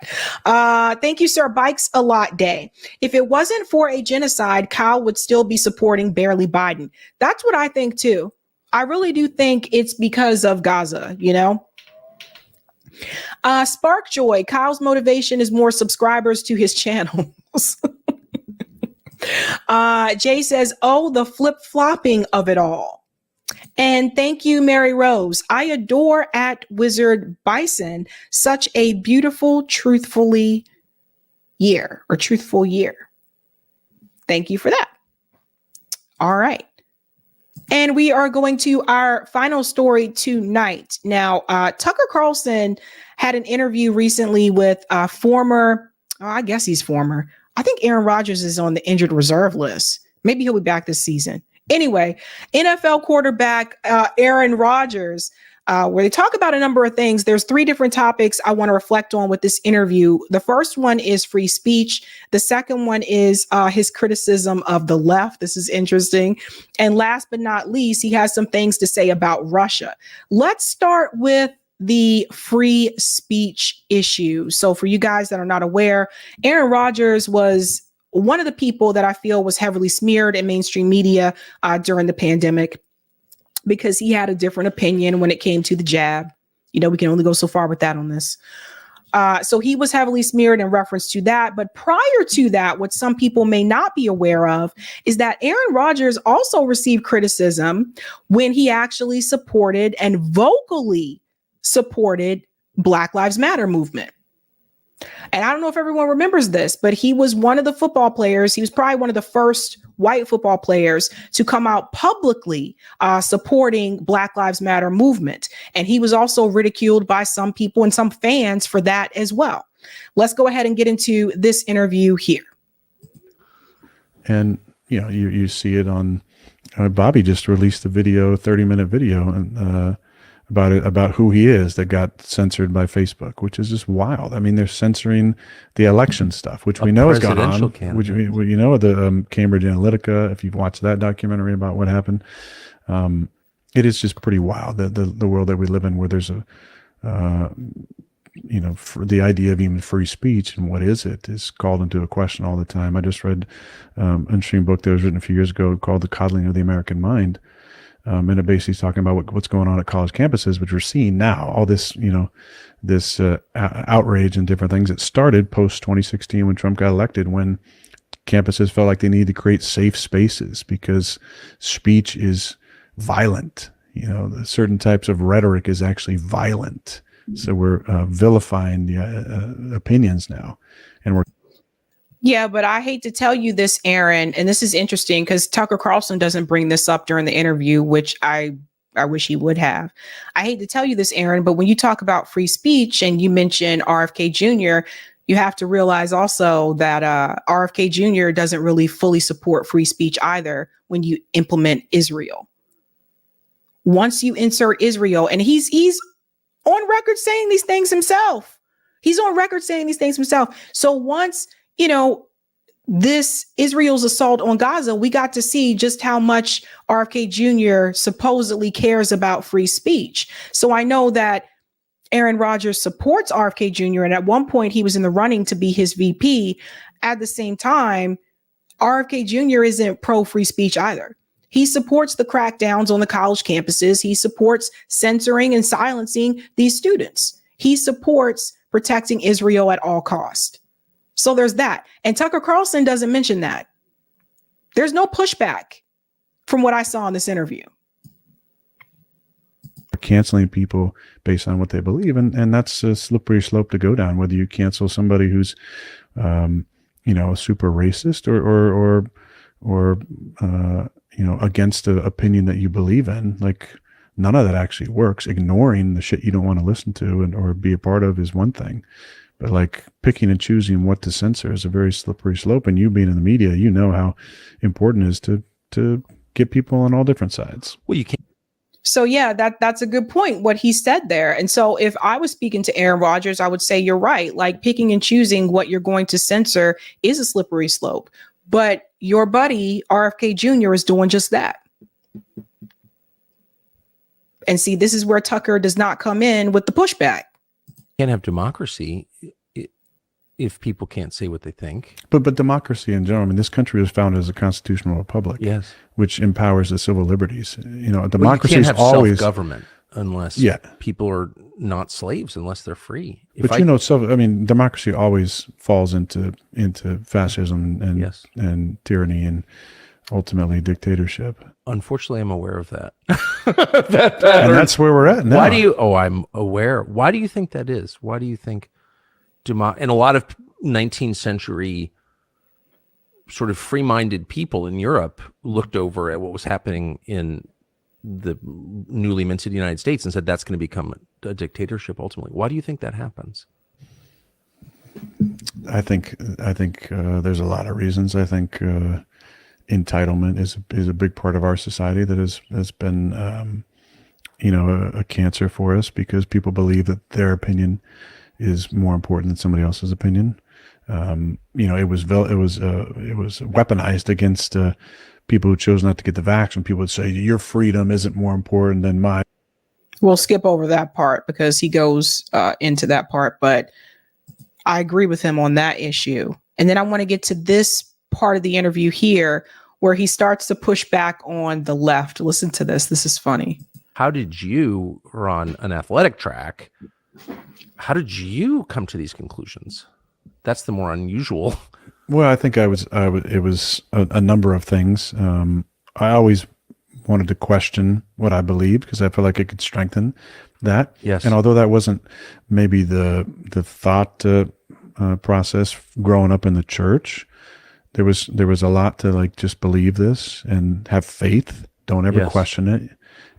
Thank you, sir. Bikes a lot day. If it wasn't for a genocide, Kyle would still be supporting Barely Biden. That's what I think too. I really do think it's because of Gaza, you know? Spark Joy, Kyle's motivation is more subscribers to his channels. Jay says, oh, the flip-flopping of it all. And thank you, Mary Rose. I adore at Wizard Bison such a beautiful, truthful year. Thank you for that. All right. And we are going to our final story tonight. Now, Tucker Carlson had an interview recently with former, I guess he's former. I think Aaron Rodgers is on the injured reserve list. Maybe he'll be back this season. Anyway, NFL quarterback Aaron Rodgers, where they talk about a number of things. There's 3 different topics I want to reflect on with this interview. The first one is free speech. The second one is his criticism of the left. This is interesting. And last but not least, he has some things to say about Russia. Let's start with the free speech issue. So for you guys that are not aware, Aaron Rodgers was one of the people that I feel was heavily smeared in mainstream media during the pandemic, because he had a different opinion when it came to the jab. You know, we can only go so far with that on this. So he was heavily smeared in reference to that. But prior to that, what some people may not be aware of is that Aaron Rodgers also received criticism when he actually supported and vocally supported Black Lives Matter movement. And I don't know if everyone remembers this, but he was one of the football players. He was probably one of the first white football players to come out publicly supporting Black Lives Matter movement. And he was also ridiculed by some people and some fans for that as well. Let's go ahead and get into this interview here. And, you know, you see it on Bobby just released a video, 30-minute video, and about who he is that got censored by Facebook, which is just wild. I mean, they're censoring the election stuff, which we know has gone on. Which you know, the Cambridge Analytica. If you've watched that documentary about what happened, it is just pretty wild the world that we live in, where there's a you know, for the idea of even free speech and what is it is called into a question all the time. I just read an interesting book that was written a few years ago called The Coddling of the American Mind. And it basically is talking about what's going on at college campuses, which we're seeing now. All this, you know, this outrage and different things that started post 2016 when Trump got elected, when campuses felt like they needed to create safe spaces because speech is violent. You know, certain types of rhetoric is actually violent. So we're vilifying the opinions now, and we're. Yeah, but I hate to tell you this, Aaron, and this is interesting because Tucker Carlson doesn't bring this up during the interview, which I wish he would have. I hate to tell you this, Aaron, but when you talk about free speech and you mention RFK Jr., you have to realize also that RFK Jr. doesn't really fully support free speech either when you implement Israel. Once you insert Israel, and he's on record saying these things himself. He's on record saying these things himself. So once, you know, this Israel's assault on Gaza, we got to see just how much RFK Jr. supposedly cares about free speech. So I know that Aaron Rodgers supports RFK Jr. And at one point he was in the running to be his VP. At the same time, RFK Jr. isn't pro free speech either. He supports the crackdowns on the college campuses. He supports censoring and silencing these students. He supports protecting Israel at all costs. So there's that. And Tucker Carlson doesn't mention that. There's no pushback from what I saw in this interview. Canceling people based on what they believe. And that's a slippery slope to go down, whether you cancel somebody who's, you know, super racist or you know, against the opinion that you believe in. Like, none of that actually works. Ignoring the shit you don't want to listen to or be a part of is one thing. But like picking and choosing what to censor is a very slippery slope. And you being in the media, you know how important it is to get people on all different sides. Well, you can't. So yeah, that's a good point, what he said there. And so if I was speaking to Aaron Rodgers, I would say you're right. Like picking and choosing what you're going to censor is a slippery slope. But your buddy, RFK Jr., is doing just that. And see, this is where Tucker does not come in with the pushback. Can't have democracy if people can't say what they think. But democracy in general, I mean, this country was founded as a constitutional republic, yes, which empowers the civil liberties. You know, democracy well, you can't have always self-government unless people are not slaves, unless they're free. But you know, I mean, democracy always falls into fascism and tyranny and ultimately dictatorship. Unfortunately, I'm aware of that. And that's where we're at now. Why do you? Oh, I'm aware. Why do you think that is? Why do you think and a lot of 19th century sort of free-minded people in Europe looked over at what was happening in the newly minted United States and said that's going to become a dictatorship ultimately? Why do you think that happens? I think there's a lot of reasons. I think entitlement is a big part of our society that has been you know, a cancer for us, because people believe that their opinion is more important than somebody else's opinion. You know, it was weaponized against people who chose not to get the vaccine. People would say your freedom isn't more important than mine. We'll skip over that part because he goes into that part, but I agree with him on that issue. And then I want to get to this part of the interview here where he starts to push back on the left. Listen to this. This is funny. How did you run an athletic track How did you come to these conclusions? That's the more unusual. Well, I think it was a number of things. I always wanted to question what I believed because I felt like it could strengthen that. Yes. And although that wasn't maybe the thought process growing up in the church, there was a lot to like just believe this and have faith. Don't ever question it.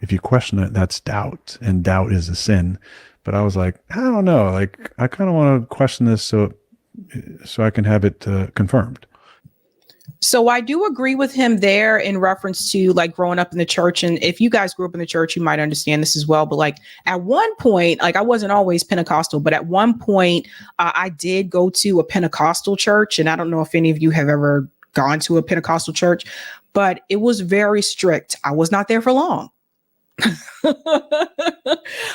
If you question it, that's doubt, and doubt is a sin. But I was like, I don't know. Like, I kind of want to question this so I can have it confirmed. So I do agree with him there in reference to like growing up in the church. And if you guys grew up in the church, you might understand this as well. But like at one point, like I wasn't always Pentecostal, but at one point I did go to a Pentecostal church. And I don't know if any of you have ever gone to a Pentecostal church, but it was very strict. I was not there for long.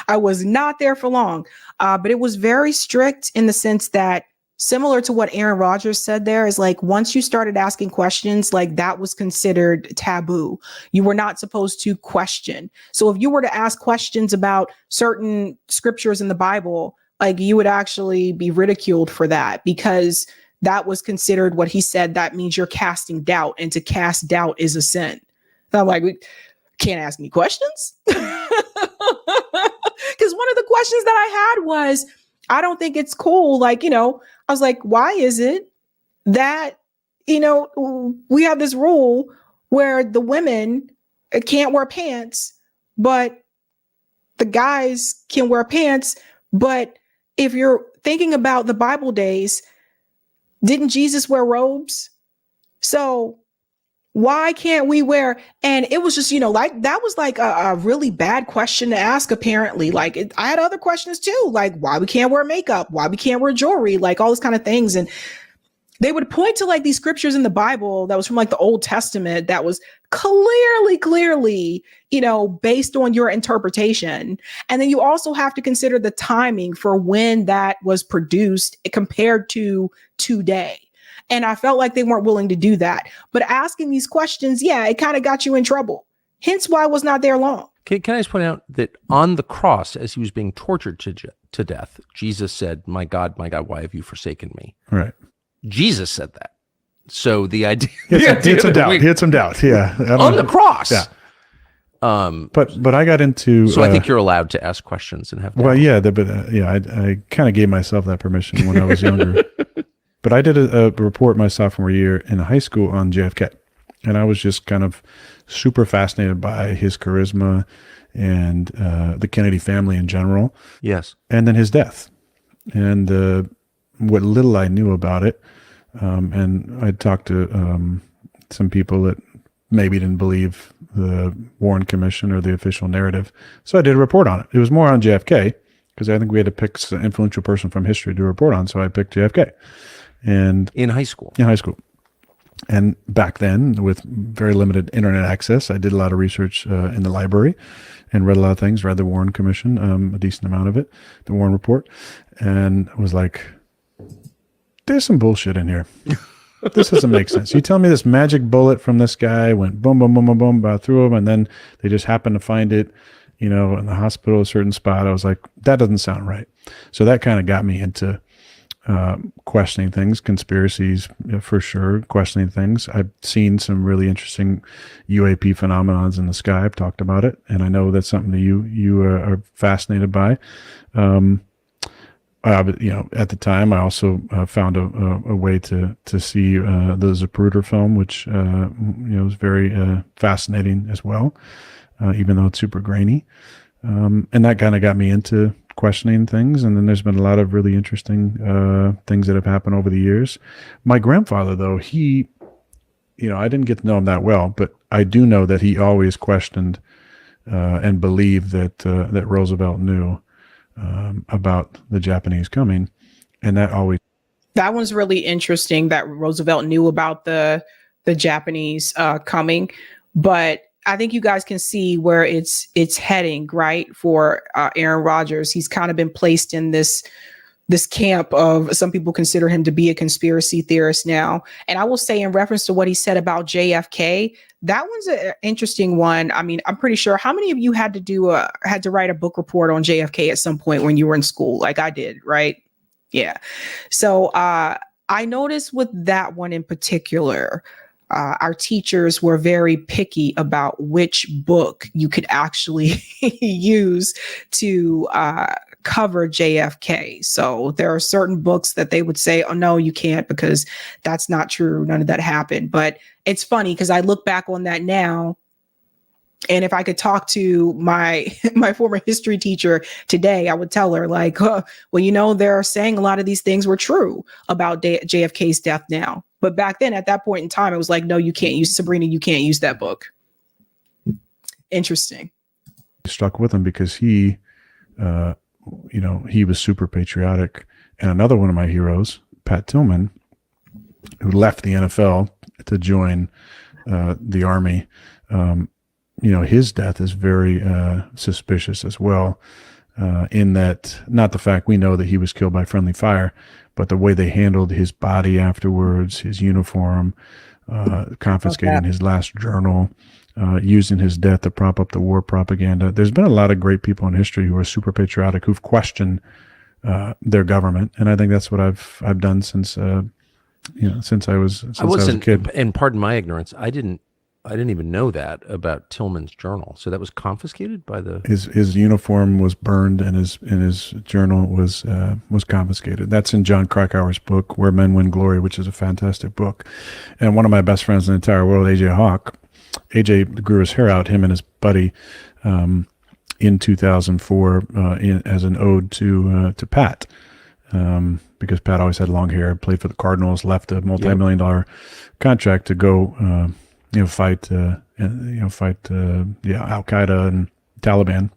I was not there for long, but it was very strict in the sense that, similar to what Aaron Rodgers said there, is like once you started asking questions, like that was considered taboo. You were not supposed to question. So if you were to ask questions about certain scriptures in the Bible, like you would actually be ridiculed for that because that was considered what he said. That means you're casting doubt, and to cast doubt is a sin. So I'm like, we can't ask me questions. Because one of the questions that I had was, I don't think it's cool. Like, you know, I was like, why is it that, you know, we have this rule where the women can't wear pants, but the guys can wear pants? But if you're thinking about the Bible days, didn't Jesus wear robes? So why can't we wear? And it was just, you know, like that was like a really bad question to ask, apparently. Like I had other questions too, like why we can't wear makeup, why we can't wear jewelry, like all this kind of things. And they would point to like these scriptures in the Bible that was from like the Old Testament that was clearly, you know, based on your interpretation. And then you also have to consider the timing for when that was produced compared to today. And I felt like they weren't willing to do that. But asking these questions, yeah, it kind of got you in trouble. Hence why I was not there long. Can I just point out that on the cross, as he was being tortured to death, Jesus said, my God, why have you forsaken me? Right. Jesus said that. So the idea... He had some doubt. Yeah. On the cross. Yeah. But I got into... So I think you're allowed to ask questions and have doubt. Well, yeah. I kind of gave myself that permission when I was younger. But I did a report my sophomore year in high school on JFK. And I was just kind of super fascinated by his charisma and the Kennedy family in general. Yes. And then his death. And what little I knew about it. And I talked to some people that maybe didn't believe the Warren Commission or the official narrative. So I did a report on it. It was more on JFK because I think we had to pick an influential person from history to report on. So I picked JFK. And in high school. And back then, with very limited internet access, I did a lot of research in the library and read a lot of things, read the Warren Commission, a decent amount of it, the Warren Report, and was like, there's some bullshit in here. This doesn't make sense. You tell me this magic bullet from this guy went boom, boom, boom, boom, boom, through him, and then they just happened to find it, you know, in the hospital, a certain spot. I was like, that doesn't sound right. So that kind of got me into questioning things, conspiracies, for sure, questioning things. I've seen some really interesting UAP phenomenons in the sky. I've talked about it, and I know that's something that you are fascinated by. But, you know, at the time, I also found a way to see the Zapruder film, which you know, was very fascinating as well, even though it's super grainy. And that kind of got me into questioning things. And then there's been a lot of really interesting things that have happened over the years. My grandfather, though, he, you know, I didn't get to know him that well, but I do know that he always questioned and believed that Roosevelt knew about the Japanese coming. And that one's really interesting that Roosevelt knew about the Japanese coming, but I think you guys can see where it's heading, right? For Aaron Rodgers, he's kind of been placed in this this camp of some people consider him to be a conspiracy theorist now. And I will say, in reference to what he said about JFK, that one's an interesting one. I mean, I'm pretty sure, how many of you had to write a book report on JFK at some point when you were in school? Like I did, right? Yeah. So I noticed with that one in particular, our teachers were very picky about which book you could actually use to cover JFK. So there are certain books that they would say, oh, no, you can't, because that's not true. None of that happened. But it's funny because I look back on that now. And if I could talk to my former history teacher today, I would tell her like, well, they're saying a lot of these things were true about JFK's death now. But back then, at that point in time, it was like, no, you can't use Sabrina. You can't use that book. Interesting. Stuck with him because he was super patriotic. And another one of my heroes, Pat Tillman, who left the NFL to join the Army, his death is very suspicious as well, in that, not the fact we know that he was killed by friendly fire, but the way they handled his body afterwards, his uniform, confiscating his last journal, using his death to prop up the war propaganda. There's been a lot of great people in history who are super patriotic, who've questioned their government, and I think that's what I've done since I was a kid. And pardon my ignorance, I didn't even know that about Tillman's journal. So that was confiscated by the his uniform was burned and his journal was confiscated. That's in John Krakauer's book, Where Men Win Glory, which is a fantastic book. And one of my best friends in the entire world, AJ Hawk, AJ grew his hair out, him and his buddy, in 2004, as an ode to Pat, because Pat always had long hair, played for the Cardinals, left a multi-million-dollar contract to go. Fight Al Qaeda and Taliban.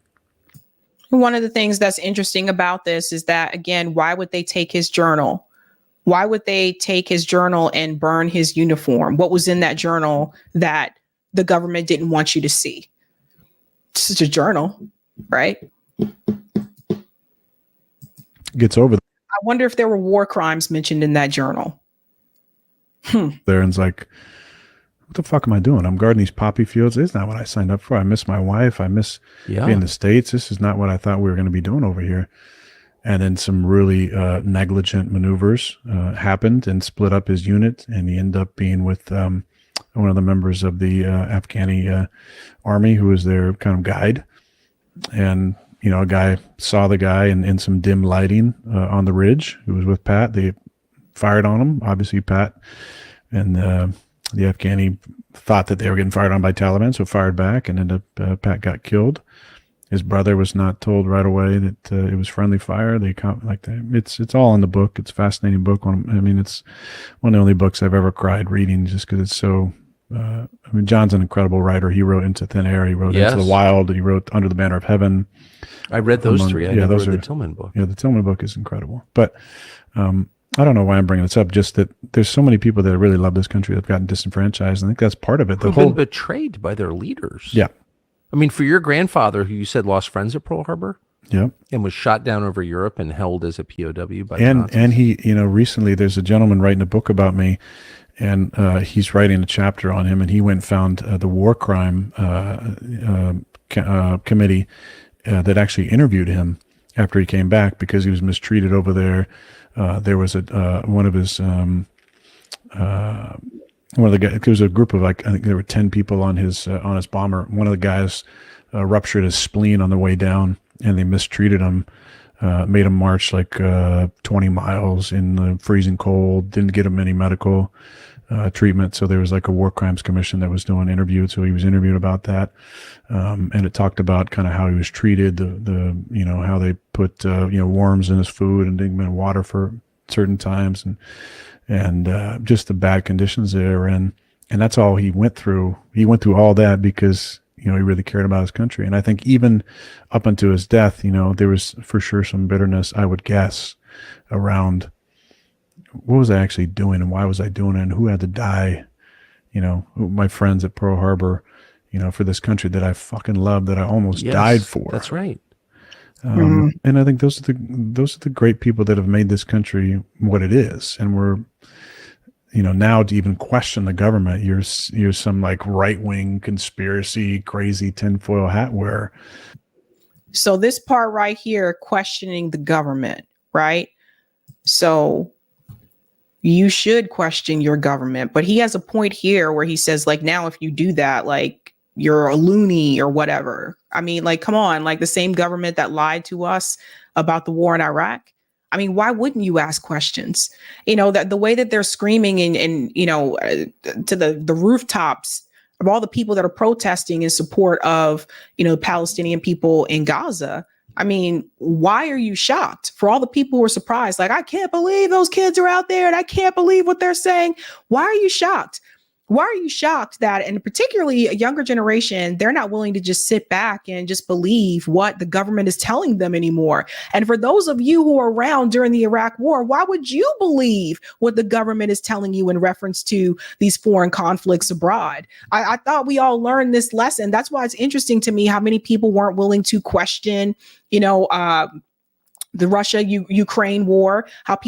One of the things that's interesting about this is that, again, why would they take his journal? Why would they take his journal and burn his uniform? What was in that journal that the government didn't want you to see? It's just a journal, right? Gets over. I wonder if there were war crimes mentioned in that journal. There, and it's like, what the fuck am I doing? I'm guarding these poppy fields. This is not what I signed up for. I miss my wife. I miss being in the States. This is not what I thought we were going to be doing over here. And then some really negligent maneuvers happened and split up his unit. And he ended up being with one of the members of the Afghani army, who was their kind of guide. And, a guy saw the guy in some dim lighting on the ridge who was with Pat. They fired on him. Obviously, Pat and the Afghani thought that they were getting fired on by Taliban, so fired back, and ended up Pat got killed. His brother was not told right away that it was friendly fire. It's all in the book. It's a fascinating book. It's one of the only books I've ever cried reading, just because it's so. John's an incredible writer. He wrote Into Thin Air. He wrote Into the Wild. He wrote Under the Banner of Heaven. I read those three. I never read the Tillman book. Yeah, the Tillman book is incredible. But I don't know why I'm bringing this up. Just that there's so many people that really love this country that have gotten disenfranchised. I think that's part of it. Who've been betrayed by their leaders. Yeah. I mean, for your grandfather, who you said lost friends at Pearl Harbor, and was shot down over Europe and held as a POW by the Nazis. And he, recently there's a gentleman writing a book about me, and he's writing a chapter on him, and he went and found the war crime committee that actually interviewed him after he came back because he was mistreated over there. There was one of his one of the guys. There was a group of I think there were 10 people on his bomber. One of the guys ruptured his spleen on the way down, and they mistreated him. Made him march 20 miles in the freezing cold. Didn't get him any medical treatment. So there was a war crimes commission that was doing interviews. So he was interviewed about that, and it talked about kind of how he was treated. The how they put worms in his food and didn't give him water for certain times, and just the bad conditions there. And that's all he went through. He went through all that because he really cared about his country. And I think even up until his death, there was for sure some bitterness, I would guess, around what was I actually doing and why was I doing it and who had to die, my friends at Pearl Harbor, for this country that I fucking love, that I almost died for. That's right. And I think those are the great people that have made this country what it is. And we're, now to even question the government, you're some like right-wing conspiracy, crazy tinfoil hat wearer. So this part right here, questioning the government, right? So you should question your government. But he has a point here where he says, like, now if you do that, like, you're a loony or whatever. I mean, like, come on, like the same government that lied to us about the war in Iraq. I mean, why wouldn't you ask questions? That the way that they're screaming and to the rooftops of all the people that are protesting in support of, Palestinian people in Gaza. I mean, why are you shocked? For all the people who are surprised, like, I can't believe those kids are out there and I can't believe what they're saying. Why are you shocked? Why are you shocked that, and particularly a younger generation, they're not willing to just sit back and just believe what the government is telling them anymore? And for those of you who are around during the Iraq war, why would you believe what the government is telling you in reference to these foreign conflicts abroad? I thought we all learned this lesson. That's why it's interesting to me how many people weren't willing to question, the Russia-Ukraine war, how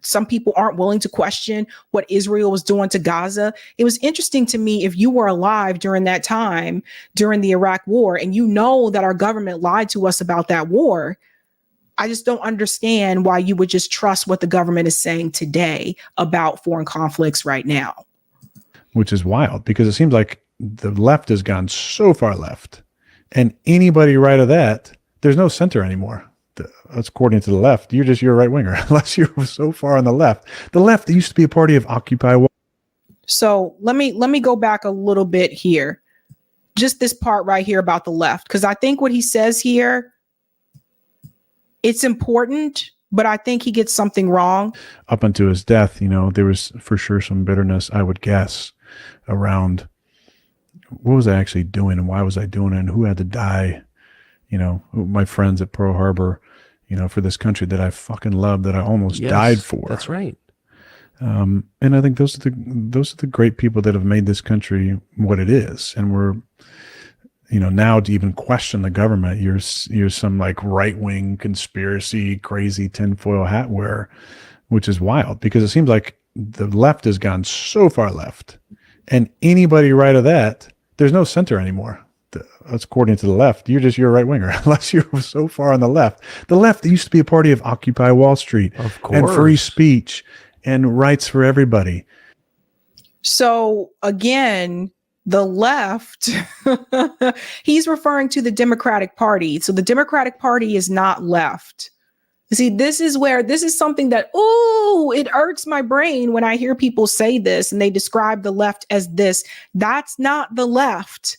some people aren't willing to question what Israel was doing to Gaza. It was interesting to me, if you were alive during that time, during the Iraq war, and that our government lied to us about that war, I just don't understand why you would just trust what the government is saying today about foreign conflicts right now. Which is wild, because it seems like the left has gone so far left, and anybody right of that, there's no center anymore. That's according to the left. You're a right winger, unless you're so far on the left. The left used to be a party of Occupy Wall. So let me go back a little bit here. Just this part right here about the left, because I think what he says here, it's important, but I think he gets something wrong. Up until his death, there was for sure some bitterness, I would guess, around what was I actually doing and why was I doing it and who had to die. My friends at Pearl Harbor, for this country that I fucking love, that I almost died for. That's right. And I think those are the great people that have made this country what it is. And we're, now to even question the government, you're some like right-wing conspiracy, crazy tinfoil hat wearer, which is wild, because it seems like the left has gone so far left, and anybody right of that, there's no center anymore. That's according to the left. You're a right winger, unless you're so far on the left. The left used to be a party of Occupy Wall Street, of course, and free speech and rights for everybody. So again, the left, he's referring to the Democratic Party. So the Democratic Party is not left. See, this is something that, it irks my brain when I hear people say this and they describe the left as this. That's not the left.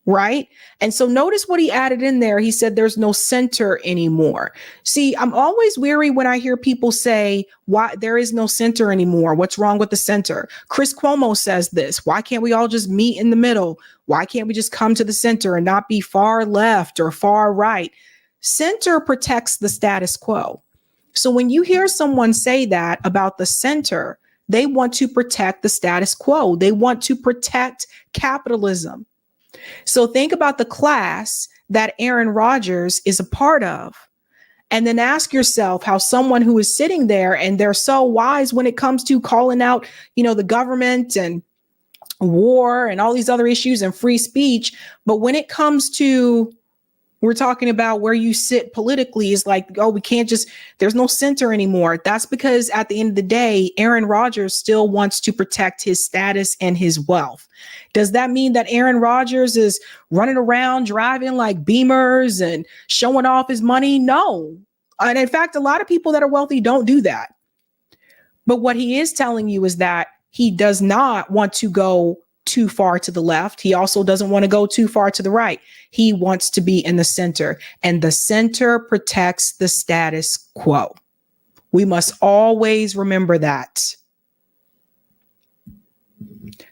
Right. And so notice what he added in there. He said there's no center anymore. See, I'm always weary when I hear people say, why there is no center anymore. What's wrong with the center? Chris Cuomo says this. Why can't we all just meet in the middle? Why can't we just come to the center and not be far left or far right? Center protects the status quo. So when you hear someone say that about the center, they want to protect the status quo. They want to protect capitalism. So think about the class that Aaron Rodgers is a part of, and then ask yourself how someone who is sitting there and they're so wise when it comes to calling out, the government and war and all these other issues and free speech. But when it comes to, we're talking about where you sit politically, is like, we can't there's no center anymore. That's because at the end of the day, Aaron Rodgers still wants to protect his status and his wealth. Does that mean that Aaron Rodgers is running around driving like Beamers and showing off his money? No. And in fact, a lot of people that are wealthy don't do that. But what he is telling you is that he does not want to go too far to the left. He also doesn't want to go too far to the right. He wants to be in the center, and the center protects the status quo. We must always remember that.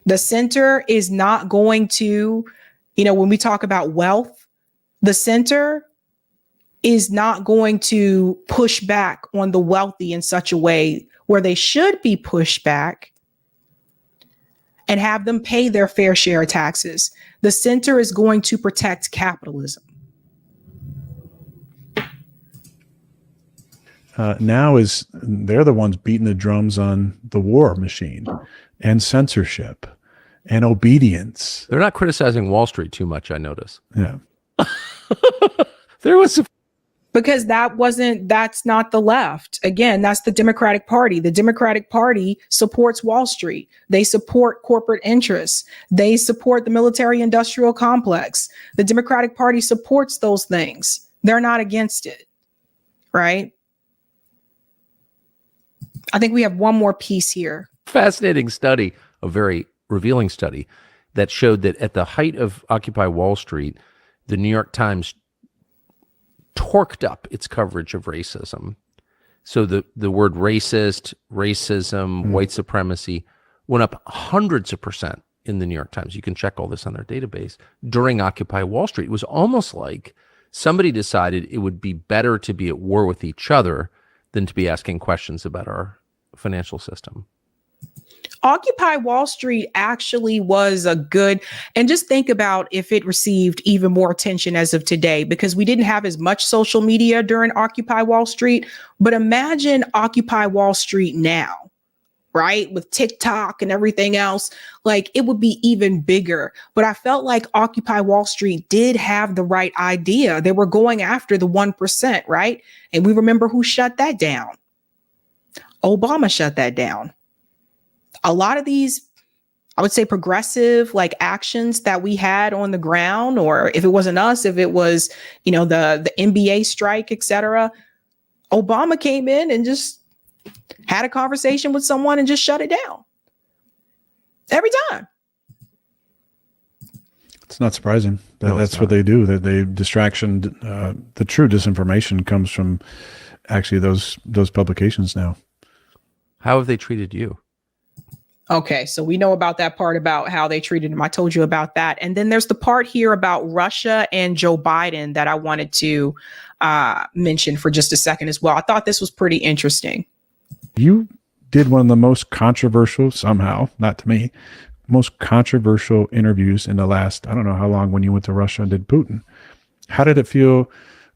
The center is not going to, when we talk about wealth, the center is not going to push back on the wealthy in such a way where they should be pushed back and have them pay their fair share of taxes. The center is going to protect capitalism. now they're the ones beating the drums on the war machine and censorship and obedience. They're not criticizing Wall Street too much, I notice. Yeah. There was because that's not the left. Again, that's the Democratic Party. The Democratic Party supports Wall Street. They support corporate interests. They support the military industrial complex. The Democratic Party supports those things. They're not against it, right? I think we have one more piece here. fascinating study, a very revealing study that showed that at the height of Occupy Wall Street, the New York Times torqued up its coverage of racism. So the word racist, racism, white supremacy went up hundreds of percent in the New York Times. You can check all this on their database during Occupy Wall Street. It was almost like somebody decided it would be better to be at war with each other than to be asking questions about our financial system. Occupy Wall Street actually was a good, and just think about if it received even more attention as of today, because we didn't have as much social media during Occupy Wall Street. But imagine Occupy Wall Street now, right? With TikTok and everything else, like it would be even bigger. But I felt like Occupy Wall Street did have the right idea. They were going after the 1%, right? And we remember who shut that down. Obama shut that down. A lot of these, I would say, progressive like actions that we had on the ground, or if it wasn't us, if it was, you know, the NBA strike, et cetera, Obama came in and just had a conversation with someone and just shut it down every time. It's not surprising. That's what they do. That they distraction. The true disinformation comes from actually those publications now. How have they treated you? Okay, so we know about that part about how they treated him. I told you about that. And then there's the part here about Russia and Joe Biden that I wanted to mention for just a second as well. I thought this was pretty interesting. You did one of the most controversial, somehow, not to me, most controversial interviews in the last, I don't know how long, when you went to Russia and did Putin. How did it feel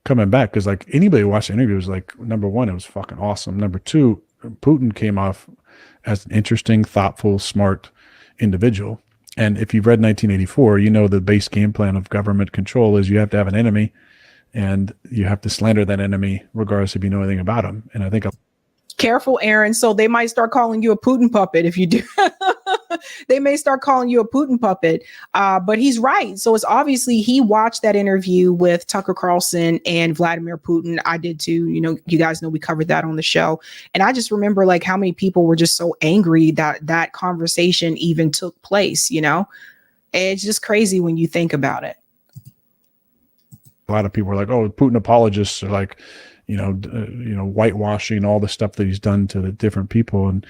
coming back? Because like anybody who watched the interview was like, number one, it was fucking awesome. Number two, Putin came off as an interesting, thoughtful, smart individual. And if you've read 1984, you know the base game plan of government control is you have to have an enemy and you have to slander that enemy regardless if you know anything about him. And I think Careful, Aaron. So they might start calling you a Putin puppet if you do. They may start calling you a Putin puppet. But he's right. So it's obviously he watched that interview with Tucker Carlson and Vladimir Putin. I did too. You know, you guys know we covered that on the show. And I just remember like how many people were just so angry that that conversation even took place, you know? And it's just crazy when you think about it. a lot of people are like, oh, Putin apologists are like, whitewashing all the stuff that he's done to the different people. And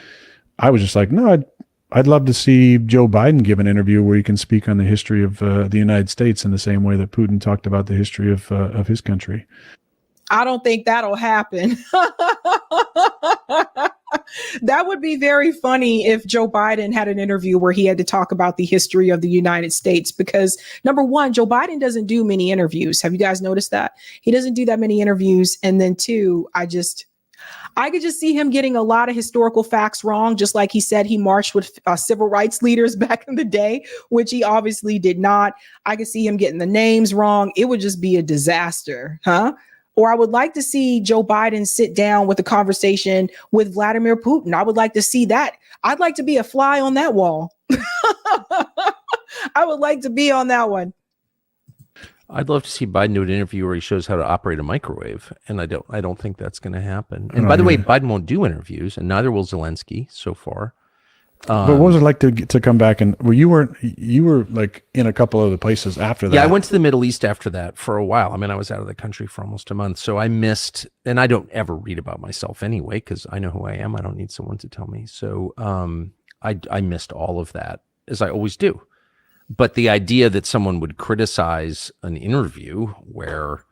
I was just like, no, I'd love to see Joe Biden give an interview where he can speak on the history of the United States in the same way that Putin talked about the history of his country. I don't think that'll happen. That would be very funny if Joe Biden had an interview where he had to talk about the history of the United States, because number one, Joe Biden doesn't do many interviews. Have you guys noticed that? He doesn't do that many interviews. And then two, I could just see him getting a lot of historical facts wrong, just like he said he marched with civil rights leaders back in the day, which he obviously did not. I could see him getting the names wrong. It would just be a disaster, huh? Or I would like to see Joe Biden sit down with a conversation with Vladimir Putin. I would like to see that. I'd like to be a fly on that wall. I would like to be on that one. I'd love to see Biden do an interview where he shows how to operate a microwave, and I don't think that's going to happen. And by the way, Biden won't do interviews, and neither will Zelensky so far. But what was it like to come back and you were like in a couple of the places after that? Yeah, I went to the Middle East after that for a while. I mean, I was out of the country for almost a month, so I missed. And I don't ever read about myself anyway because I know who I am. I don't need someone to tell me. So I missed all of that, as I always do. But the idea that someone would criticize an interview where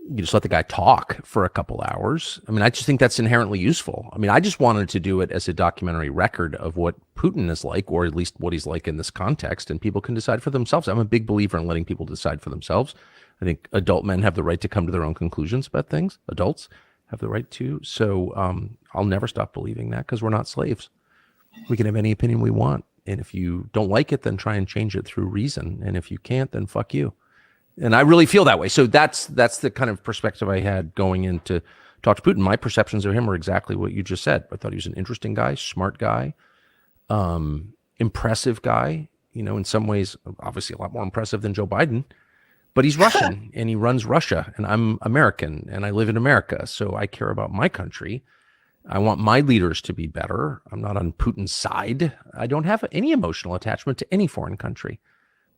you just let the guy talk for a couple hours, I mean, I just think that's inherently useful. I mean, I just wanted to do it as a documentary record of what Putin is like, or at least what he's like in this context, and people can decide for themselves. I'm a big believer in letting people decide for themselves. I think adult men have the right to come to their own conclusions about things. Adults have the right to. So I'll never stop believing that, because we're not slaves. We can have any opinion we want. And if you don't like it, then try and change it through reason. And if you can't, then fuck you. And I really feel that way. So that's the kind of perspective I had going into talk to Putin. My perceptions of him are exactly what you just said. I thought he was an interesting guy, smart guy, impressive guy, in some ways, obviously a lot more impressive than Joe Biden, but he's Russian and he runs Russia, and I'm American and I live in America. So I care about my country. I want my leaders to be better. I'm not on Putin's side. I don't have any emotional attachment to any foreign country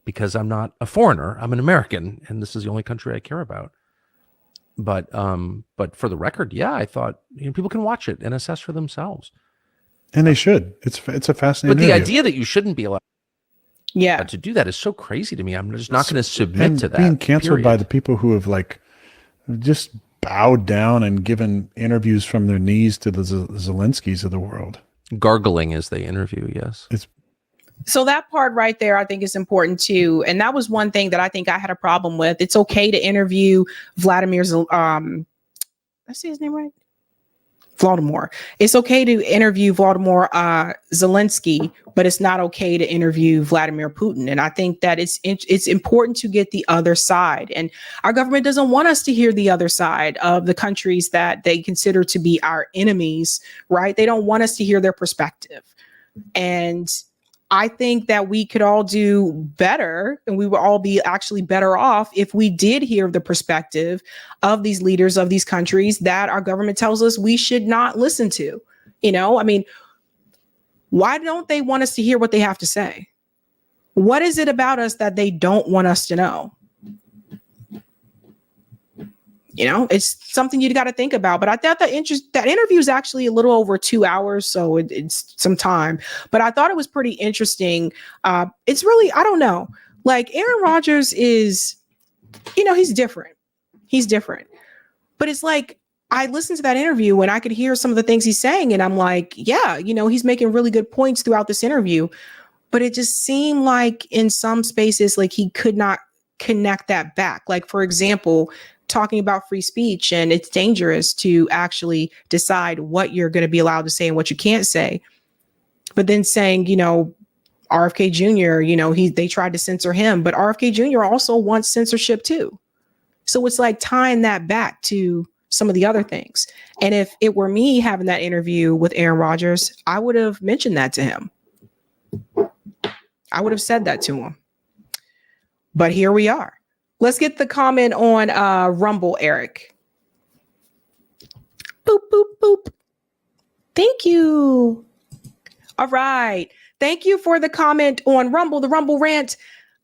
because I'm not a foreigner. I'm an American, and this is the only country I care about. But for the record, yeah, I thought people can watch it and assess for themselves. And they should. It's a fascinating. But the interview. idea that you shouldn't be allowed to do that is so crazy to me. I'm just not going to submit to that. Being canceled by the people who have just bowed down and given interviews from their knees to the Zelenskys of the world. Gargling as they interview, yes. So that part right there, I think is important too. And that was one thing that I think I had a problem with. It's okay to interview Vladimir, I say his name right? Vladimir. It's okay to interview Vladimir Zelensky, but it's not okay to interview Vladimir Putin. And I think that it's important to get the other side. And our government doesn't want us to hear the other side of the countries that they consider to be our enemies, right? They don't want us to hear their perspective. And I think that we could all do better, and we would all be actually better off if we did hear the perspective of these leaders of these countries that our government tells us we should not listen to. Why don't they want us to hear what they have to say? What is it about us that they don't want us to know? It's something you got to think about. But I thought that interview is actually a little over 2 hours, so it's some time. But I thought it was pretty interesting. It's really, I don't know. Like Aaron Rodgers is, he's different. He's different. But it's like I listened to that interview and I could hear some of the things he's saying, and I'm like, yeah, he's making really good points throughout this interview. But it just seemed like in some spaces, like he could not connect that back. Like, for example, talking about free speech, and it's dangerous to actually decide what you're going to be allowed to say and what you can't say. But then saying, RFK Jr., they tried to censor him, but RFK Jr. also wants censorship too. So it's like tying that back to some of the other things. And if it were me having that interview with Aaron Rodgers, I would have mentioned that to him. I would have said that to him. But here we are. Let's get the comment on Rumble, Eric. Boop, boop, boop. Thank you. All right. Thank you for the comment on Rumble, the Rumble rant.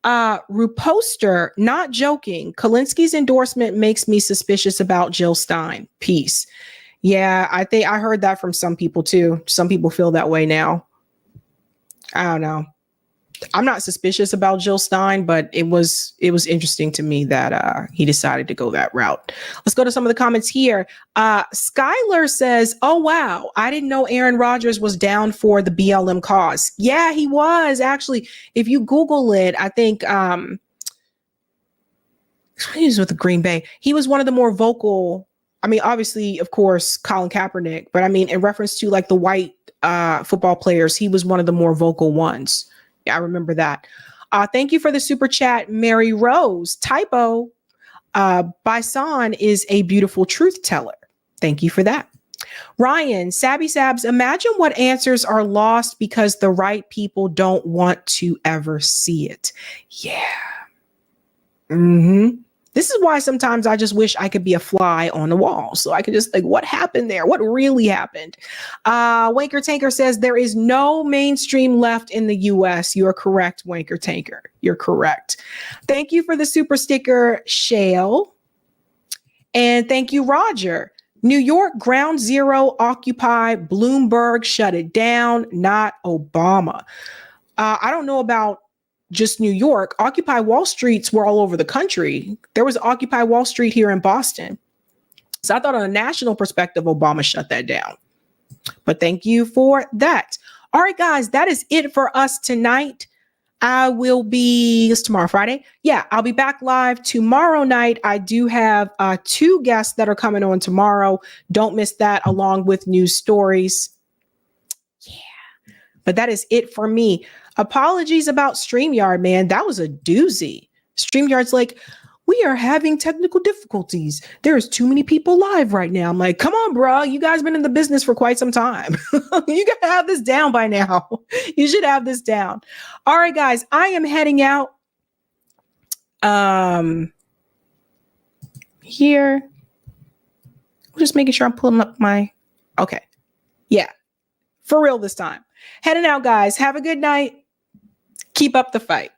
Ruposter, not joking. Kulinski's endorsement makes me suspicious about Jill Stein. Peace. Yeah, I think I heard that from some people too. Some people feel that way now. I don't know. I'm not suspicious about Jill Stein, but it was interesting to me that he decided to go that route. Let's go to some of the comments here. Skylar says, oh, wow, I didn't know Aaron Rodgers was down for the BLM cause. Yeah, he was actually. If you Google it, I think he was with the Green Bay. He was one of the more vocal. I mean, obviously, of course, Colin Kaepernick, but I mean, in reference to like the white football players, he was one of the more vocal ones. I remember that. Thank you for the super chat, Mary Rose. Typo, Bison is a beautiful truth teller. Thank you for that. Ryan, Sabs, imagine what answers are lost because the right people don't want to ever see it. Yeah. Mm-hmm. This is why sometimes I just wish I could be a fly on the wall. So I could just like, what happened there? What really happened? Wanker Tanker says there is no mainstream left in the US. You're correct, Wanker Tanker. You're correct. Thank you for the super sticker, Shale. And thank you, Roger. New York, ground zero, Occupy, Bloomberg shut it down, not Obama. I don't know about just New York. Occupy Wall Streets were all over the country. There was Occupy Wall Street here in Boston. So I thought on a national perspective, Obama shut that down. But thank you for that. All right, guys, that is it for us tonight. I will be, it's tomorrow, Friday. Yeah, I'll be back live tomorrow night. I do have 2 guests that are coming on tomorrow. Don't miss that, along with news stories. Yeah, but that is it for me. Apologies about StreamYard, man. That was a doozy. StreamYard's like, we are having technical difficulties. There's too many people live right now. I'm like, come on, bro. You guys been in the business for quite some time. You got to have this down by now. You should have this down. All right, guys, I am heading out. Here. I'm just making sure I'm pulling up my, okay. Yeah, for real this time. Heading out, guys. Have a good night. Keep up the fight.